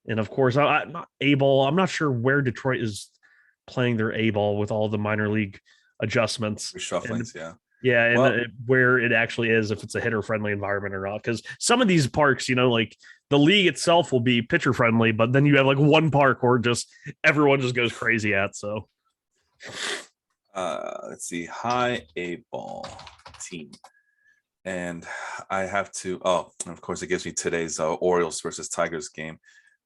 And of course, I'm not A-ball. I'm not sure where Detroit is playing their A-ball with all the minor league adjustments. Reshufflings, yeah. Yeah, and where it actually is, if it's a hitter-friendly environment or not. Because some of these parks, like the league itself will be pitcher-friendly, but then you have like one park where just everyone just goes crazy at. So, let's see, high A-ball team. And I have to, of course, it gives me today's Orioles versus Tigers game.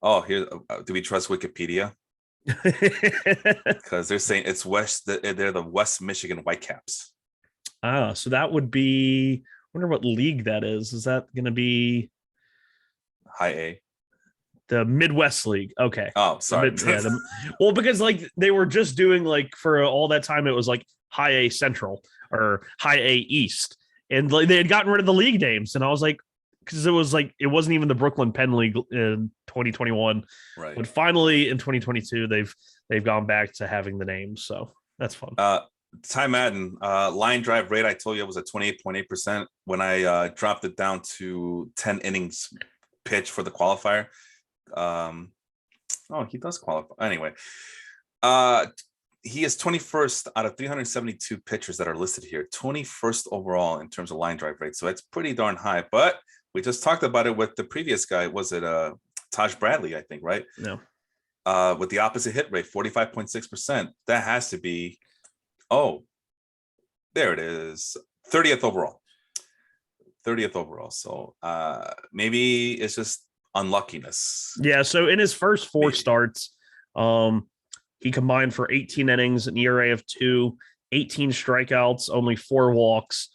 Oh, here, do we trust Wikipedia? Because they're saying it's they're the West Michigan Whitecaps. So that would be, I wonder what league that is. Is that going to be high A? The Midwest League. Okay. Oh, sorry. Well, because like they were just doing like for all that time, it was like high A Central or high A East. And they had gotten rid of the league names. And I was like, because it was like, it wasn't even the Brooklyn Penn League in 2021. Right. But finally in 2022, they've gone back to having the names. So that's fun. Ty Madden, line drive rate, I told you it was at 28.8%. When I dropped it down to 10 innings pitch for the qualifier. He does qualify. Anyway, he is 21st out of 372 pitchers that are listed here. 21st overall in terms of line drive rate. So it's pretty darn high. But we just talked about it with the previous guy. Was it Taj Bradley, I think, right? No. With the opposite hit rate, 45.6%. That has to be, there it is. 30th overall. 30th overall. So maybe it's just unluckiness. Yeah. So in his first 4 starts, he combined for 18 innings, an ERA of 2, 18 strikeouts, only 4 walks.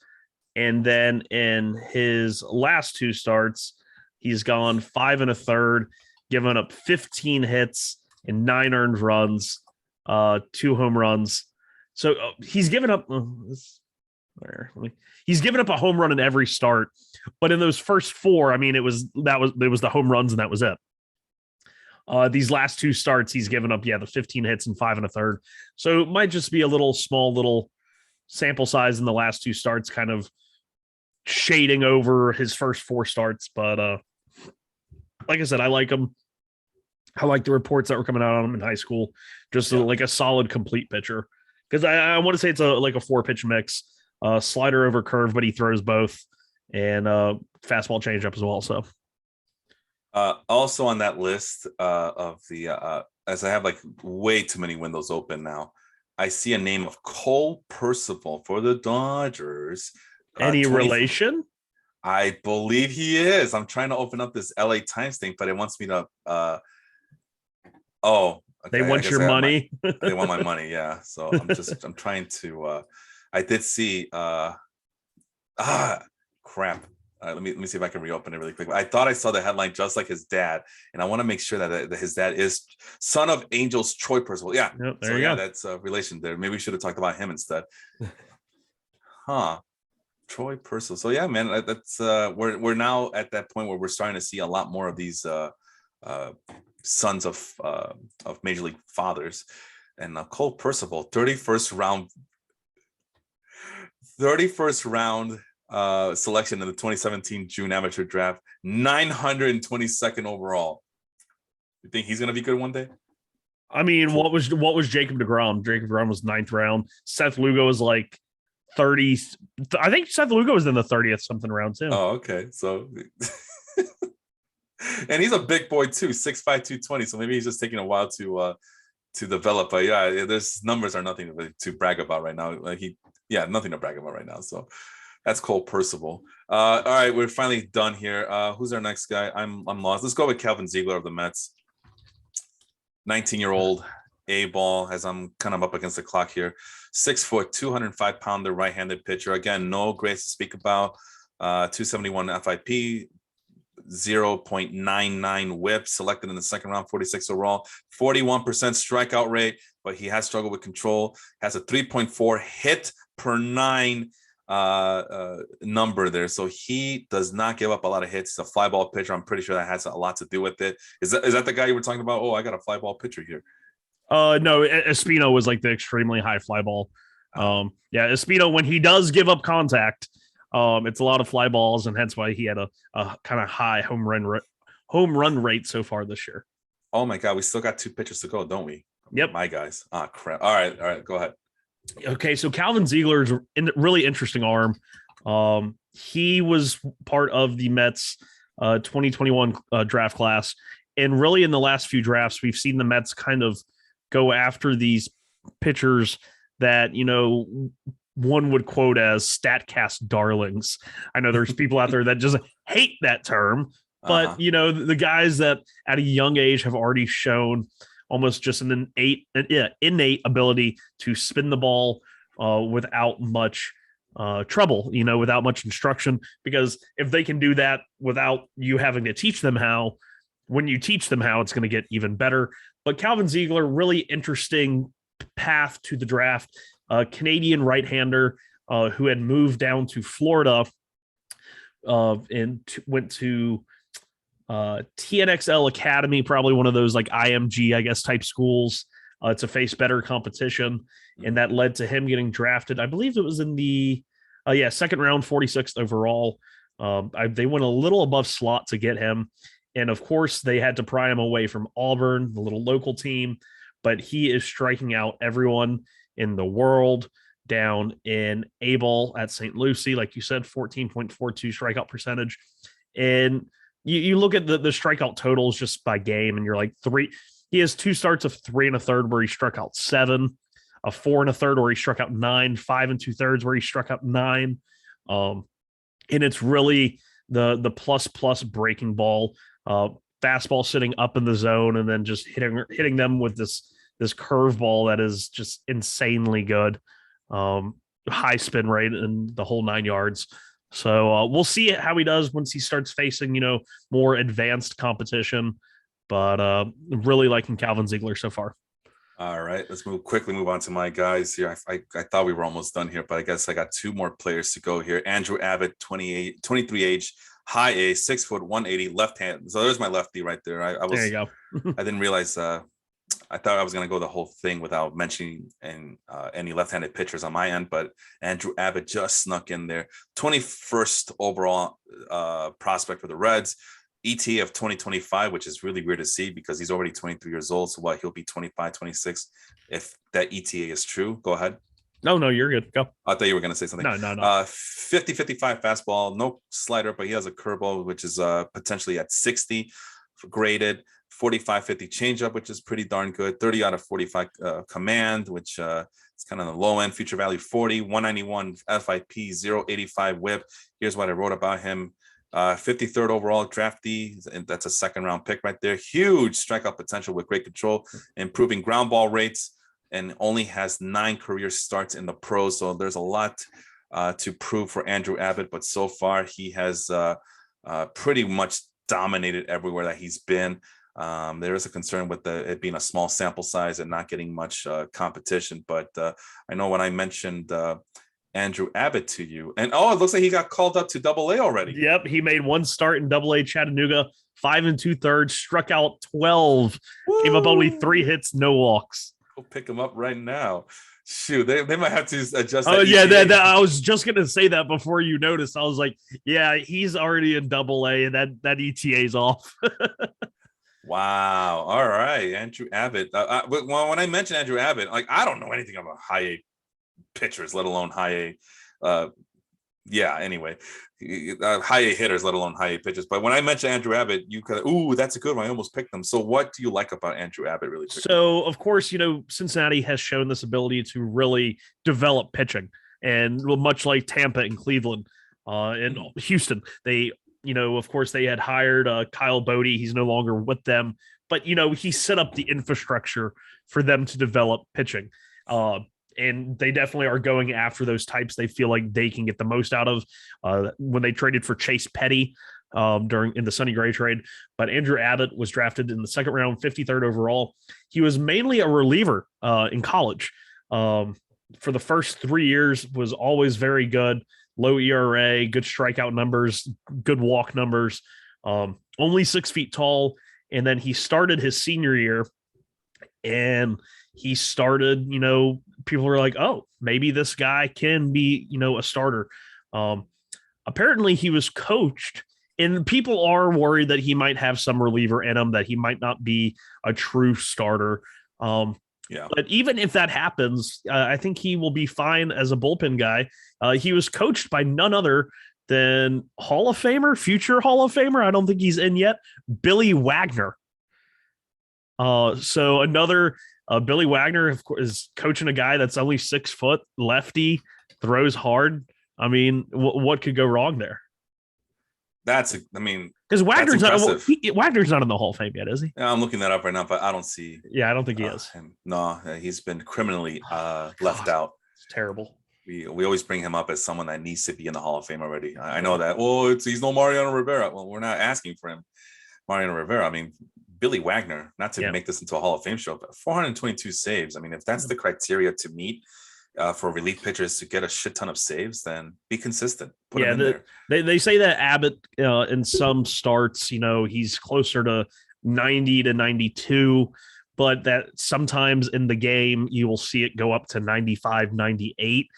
And then in his last 2 starts, he's gone 5 1/3, given up 15 hits and 9 earned runs, 2 home runs. So he's given up. He's given up a home run in every start, but in those first 4, it was the home runs and that was it. These last two starts, he's given up, the 15 hits and 5 1/3. So it might just be a little sample size in the last two starts, kind of shading over his first 4 starts. But like I said, I like him. I like the reports that were coming out on him in high school. Just like a solid, complete pitcher. Because I want to say it's a 4-pitch mix, slider over curve, but he throws both, and fastball changeup as well. So. Also on that list of the as I have like way too many windows open now, I see a name of Cole Percival for the Dodgers. Any relation? I believe he is. I'm trying to open up this LA Times thing, but it wants me to okay, they want your money. They want my money, yeah. So I'm trying to I did see crap. Let me see if I can reopen it really quick. I thought I saw the headline just like his dad, and I want to make sure that his dad is son of Angels Troy Percival. Yeah, yep, there you go. That's a relation there. Maybe we should have talked about him instead. Troy Percival. So yeah, man, that's we're now at that point where we're starting to see a lot more of these sons of Major League fathers, and Cole Percival, 31st round selection in the 2017 June amateur draft, 922nd overall. You think he's gonna be good one day? I mean, what was Jacob deGrom? Jacob deGrom was 9th round. Seth Lugo was like 30. I think Seth Lugo was in the 30th something round too. Oh, okay. So and he's a big boy too, 6'5", 220. So maybe he's just taking a while to develop. But yeah, there's numbers are nothing to brag about right now. Like nothing to brag about right now. So that's Cole Percival. All right, we're finally done here. Who's our next guy? I'm lost. Let's go with Calvin Ziegler of the Mets. 19-year-old A-ball, as I'm kind of up against the clock here. 6 foot, 205-pounder right-handed pitcher. Again, no grades to speak about. 271 FIP, 0.99 whip, selected in the second round, 46 overall, 41% strikeout rate, but he has struggled with control. Has a 3.4 hit per 9 number there, so he does not give up a lot of hits. He's a fly ball pitcher. I'm pretty sure that has a lot to do with it. Is that the guy you were talking about? Oh, I got a fly ball pitcher here. No, Espino was like the extremely high fly ball. Espino, when he does give up contact, it's a lot of fly balls, and hence why he had a kind of high home run rate so far this year. Oh my God, we still got 2 pitchers to go, don't we? Yep, my guys. Crap. All right, go ahead. Okay, so Calvin Ziegler's really interesting arm. He was part of the Mets 2021 draft class, and really in the last few drafts, we've seen the Mets kind of go after these pitchers that, one would quote as StatCast darlings. I know there's people out there that just hate that term, but the guys that at a young age have already shown almost just an innate ability to spin the ball without much trouble, without much instruction. Because if they can do that without you having to teach them how, when you teach them how, it's going to get even better. But Calvin Ziegler, really interesting path to the draft. Canadian right-hander who had moved down to Florida and went to TNXL Academy, probably one of those like IMG, I guess, type schools to face better competition. And that led to him getting drafted. I believe it was in the second round, 46th overall. They went a little above slot to get him. And of course, they had to pry him away from Auburn, the little local team. But he is striking out everyone in the world down in A-ball at St. Lucie. Like you said, 14.42 strikeout percentage. And you look at the strikeout totals just by game, and you're like, he has 2 starts of 3 1/3 where he struck out 7, a 4 1/3 where he struck out 9, 5 2/3 where he struck out 9. And it's really the plus breaking ball, fastball sitting up in the zone, and then just hitting them with this curveball that is just insanely good. High spin rate and the whole 9 yards. So we'll see how he does once he starts facing, more advanced competition. But really liking Calvin Ziegler so far. All right, let's quickly move on to my guys here. I thought we were almost done here, but I guess I got 2 more players to go here. Andrew Abbott, 23 age, high A, 6', 180, left hand. So there's my lefty right there. There you go. I didn't realize. I thought I was going to go the whole thing without mentioning any left-handed pitchers on my end, but Andrew Abbott just snuck in there. 21st overall prospect for the Reds. ETA of 2025, which is really weird to see because he's already 23 years old. So he'll be 25, 26 if that ETA is true. Go ahead. No, you're good. Go. I thought you were going to say something. No. 50, 55 fastball, no slider, but he has a curveball, which is potentially at 60 graded. 45, 50 changeup, which is pretty darn good. 30 out of 45 command, which is kind of the low end. Future value 40, 191 FIP, 085 whip. Here's what I wrote about him. 53rd overall draftee, and that's a second round pick right there. Huge strikeout potential with great control, improving ground ball rates, and only has 9 career starts in the pros. So there's a lot to prove for Andrew Abbott, but so far he has pretty much dominated everywhere that he's been. There is a concern with it being a small sample size and not getting much competition, but I know when I mentioned Andrew Abbott to you, and it looks like he got called up to Double-A already. Yep, he made one start in Double-A Chattanooga, 5 2/3, struck out 12, gave up only 3 hits, no walks. Go pick him up right now. Shoot, they might have to adjust. Oh yeah, that I was just gonna say that before you noticed. I was like, yeah, he's already in Double-A, and that ETA's off. Wow. All right, Andrew Abbott. When I mentioned Andrew Abbott, like I don't know anything about high A pitchers, let alone high A. Anyway, high A hitters, let alone high A pitchers. But when I mentioned Andrew Abbott, you could, that's a good one. I almost picked them. So what do you like about Andrew Abbott, really? So, of course, Cincinnati has shown this ability to really develop pitching. And much like Tampa and Cleveland and Houston, they, of course, they had hired Kyle Bodie. He's no longer with them. But, he set up the infrastructure for them to develop pitching. And they definitely are going after those types they feel like they can get the most out of when they traded for Chase Petty in the Sonny Gray trade. But Andrew Abbott was drafted in the second round, 53rd overall. He was mainly a reliever in college. For the first 3 years was always very good, low ERA, good strikeout numbers, good walk numbers, only 6 feet tall. And then he started his senior year and he started, people were like, oh, maybe this guy can be, a starter. Apparently he was coached, and people are worried that he might have some reliever in him, that he might not be a true starter. But even if that happens, I think he will be fine as a bullpen guy. He was coached by none other than Hall of Famer, future Hall of Famer. I don't think he's in yet. Billy Wagner. So another Billy Wagner, of course, is coaching a guy that's only 6 foot, lefty, throws hard. I mean, what could go wrong there? Because Wagner's not in the Hall of Fame yet, is he? Yeah, I'm looking that up right now, but I don't see. Yeah, I don't think he is. No, he's been criminally left out. It's terrible. We always bring him up as someone that needs to be in the Hall of Fame already. I know that. Well, he's no Mariano Rivera. Well, we're not asking for him, Mariano Rivera. I mean, Billy Wagner, not to make this into a Hall of Fame show, but 422 saves. I mean, if that's the criteria to meet for relief pitchers to get a shit ton of saves, then be consistent. Put him in there. They say that Abbott in some starts, he's closer to 90 to 92, but that sometimes in the game you will see it go up to 95, 98.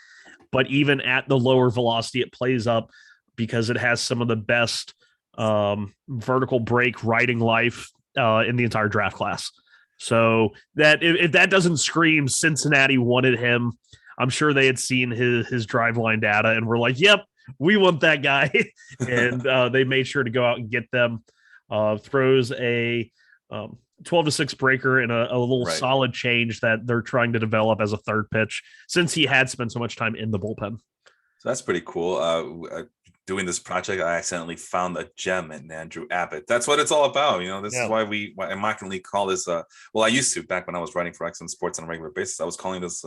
But even at the lower velocity, it plays up because it has some of the best vertical break riding life in the entire draft class. So that if that doesn't scream Cincinnati wanted him, I'm sure they had seen his drive line data and were like, yep, we want that guy. And they made sure to go out and get them. Throws a 12-6 breaker and a little solid change that they're trying to develop as a third pitch since he had spent so much time in the bullpen. So that's pretty cool. Doing this project, I accidentally found a gem in Andrew Abbott. That's what it's all about. This is why I mockingly call this, I used to back when I was writing for Excellent Sports on a regular basis. I was calling this,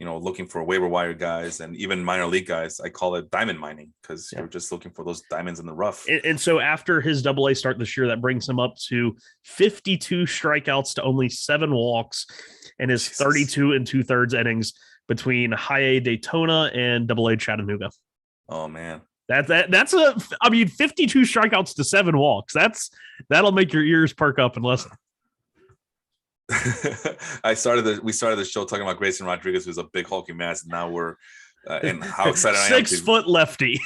looking for waiver wire guys and even minor league guys. I call it diamond mining because you're just looking for those diamonds in the rough. And so after his Double-A start this year, that brings him up to 52 strikeouts to only 7 walks and his 32 2/3 innings between High A Daytona and Double-A Chattanooga. Oh man. That's I mean, 52 strikeouts to 7 walks. That'll make your ears perk up and listen. We started the show talking about Grayson Rodriguez, who's a big hulking mass, and now we're and how excited I am. 6 foot lefty.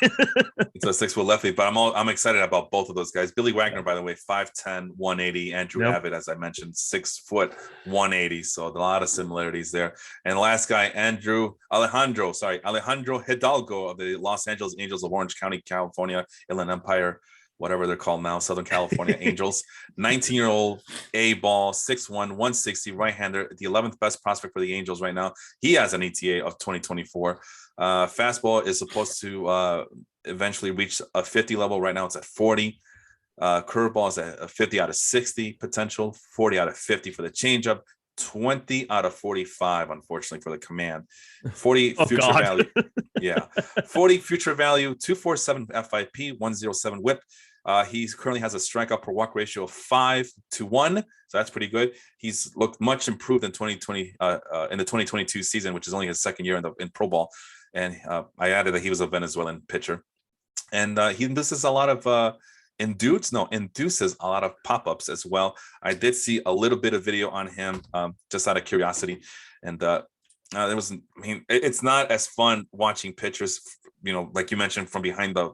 It's a 6 foot lefty, but I'm excited about both of those guys. Billy Wagner, by the way, 5'10", 180. Andrew Abbott, as I mentioned, 6 foot, 180. So a lot of similarities there. And the last guy, Alejandro Hidalgo of the Los Angeles Angels of Orange County, California, Inland Empire, whatever they're called now, Southern California Angels. 19-year-old A ball, 6'1", 160, right-hander, the 11th best prospect for the Angels right now. He has an ETA of 2024. Fastball is supposed to eventually reach a 50 level. Right now it's at 40. Curveball is at a 50 out of 60 potential, 40 out of 50 for the changeup, 20 out of 45, unfortunately, for the command. 40 future value. Yeah. 40 future value, 247 FIP, 107 whip. He currently has a strikeout per walk ratio of 5-1, so that's pretty good. He's looked much improved in 2020 in the 2022 season, which is only his second year in pro ball. And I added that he was a Venezuelan pitcher, and he induces a lot of induces a lot of pop-ups as well. I did see a little bit of video on him just out of curiosity, and there was, I mean, it's not as fun watching pitchers, like you mentioned, from behind the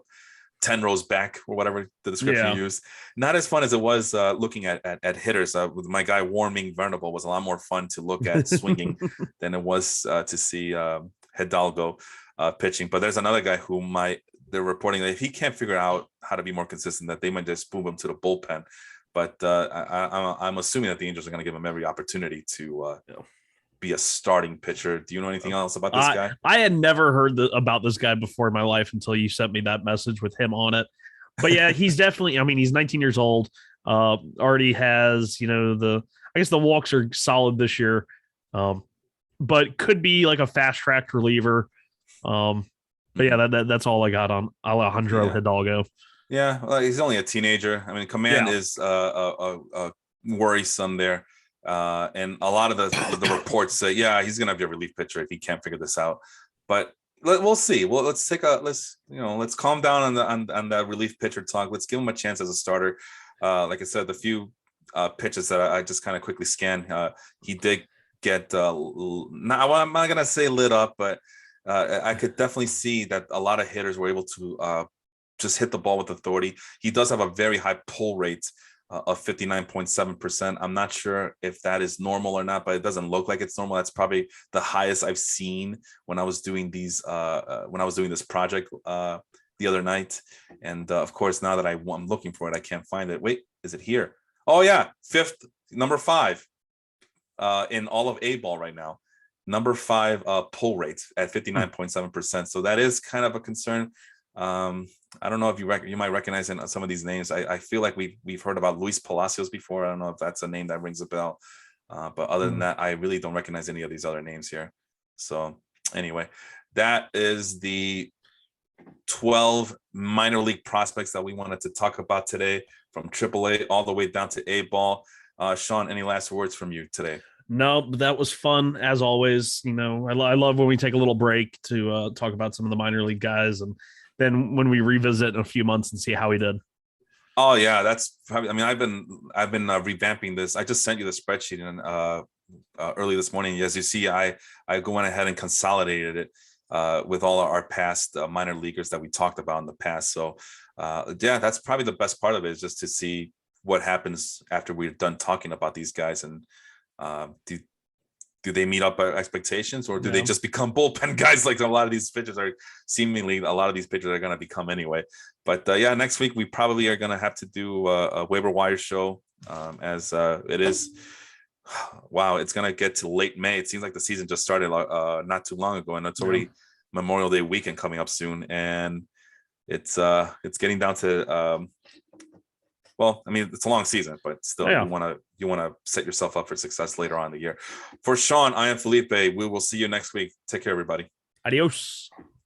10 rows back or whatever the description you use. Not as fun as it was looking at hitters. With my guy Warming Venable was a lot more fun to look at swinging than it was to see Hidalgo pitching. But there's another guy who they're reporting that if he can't figure out how to be more consistent, that they might just move him to the bullpen. But I'm assuming that the Angels are going to give him every opportunity to be a starting pitcher. Do you know anything else about this guy? I had never heard about this guy before in my life until you sent me that message with him on it. But yeah, he's definitely, I mean, he's 19 years old, already has, I guess the walks are solid this year, but could be like a fast track reliever. But yeah, that's all I got on Alejandro Hidalgo. Yeah, well, he's only a teenager. I mean, command is worrisome there. And a lot of the reports say, he's gonna be a relief pitcher if he can't figure this out. But we'll see. Well, let's calm down on that relief pitcher talk. Let's give him a chance as a starter. Like I said, the few pitches that I just kind of quickly scanned, he did get I'm not gonna say lit up, but I could definitely see that a lot of hitters were able to just hit the ball with authority. He does have a very high pull rate of 59.7%. I'm not sure if that is normal or not, but it doesn't look like it's normal. That's probably the highest I've seen when I was doing this project the other night. And of course, now that I'm looking for it, I can't find it. Wait, is it here? Oh yeah, number 5 in all of A ball right now. Number 5 pull rate at 59.7%. So that is kind of a concern. I don't know if you might recognize some of these names. I feel like we've heard about Luis Palacios before. I don't know if that's a name that rings a bell. But other than that, I really don't recognize any of these other names here. So anyway, that is the 12 minor league prospects that we wanted to talk about today, from AAA all the way down to A ball. Sean, any last words from you today? No, but that was fun as always. I love when we take a little break to talk about some of the minor league guys, and then when we revisit in a few months and see how he did. Oh yeah, that's probably, I mean, I've been revamping this. I just sent you the spreadsheet and early this morning. As you see, I went ahead and consolidated it with all our past minor leaguers that we talked about in the past. So that's probably the best part of it, is just to see what happens after we're done talking about these guys, and do they meet up our expectations, or do they just become bullpen guys like a lot of these pitchers are seemingly a lot of these pitchers are going to become anyway? But next week we probably are going to have to do a waiver wire show, as it is. Wow, it's going to get to late May. It seems like the season just started not too long ago, and it's already Memorial Day weekend coming up soon, and it's getting down to well, I mean, it's a long season, but still, you want to set yourself up for success later on in the year. For Sean, I am Felipe. We will see you next week. Take care, everybody. Adios.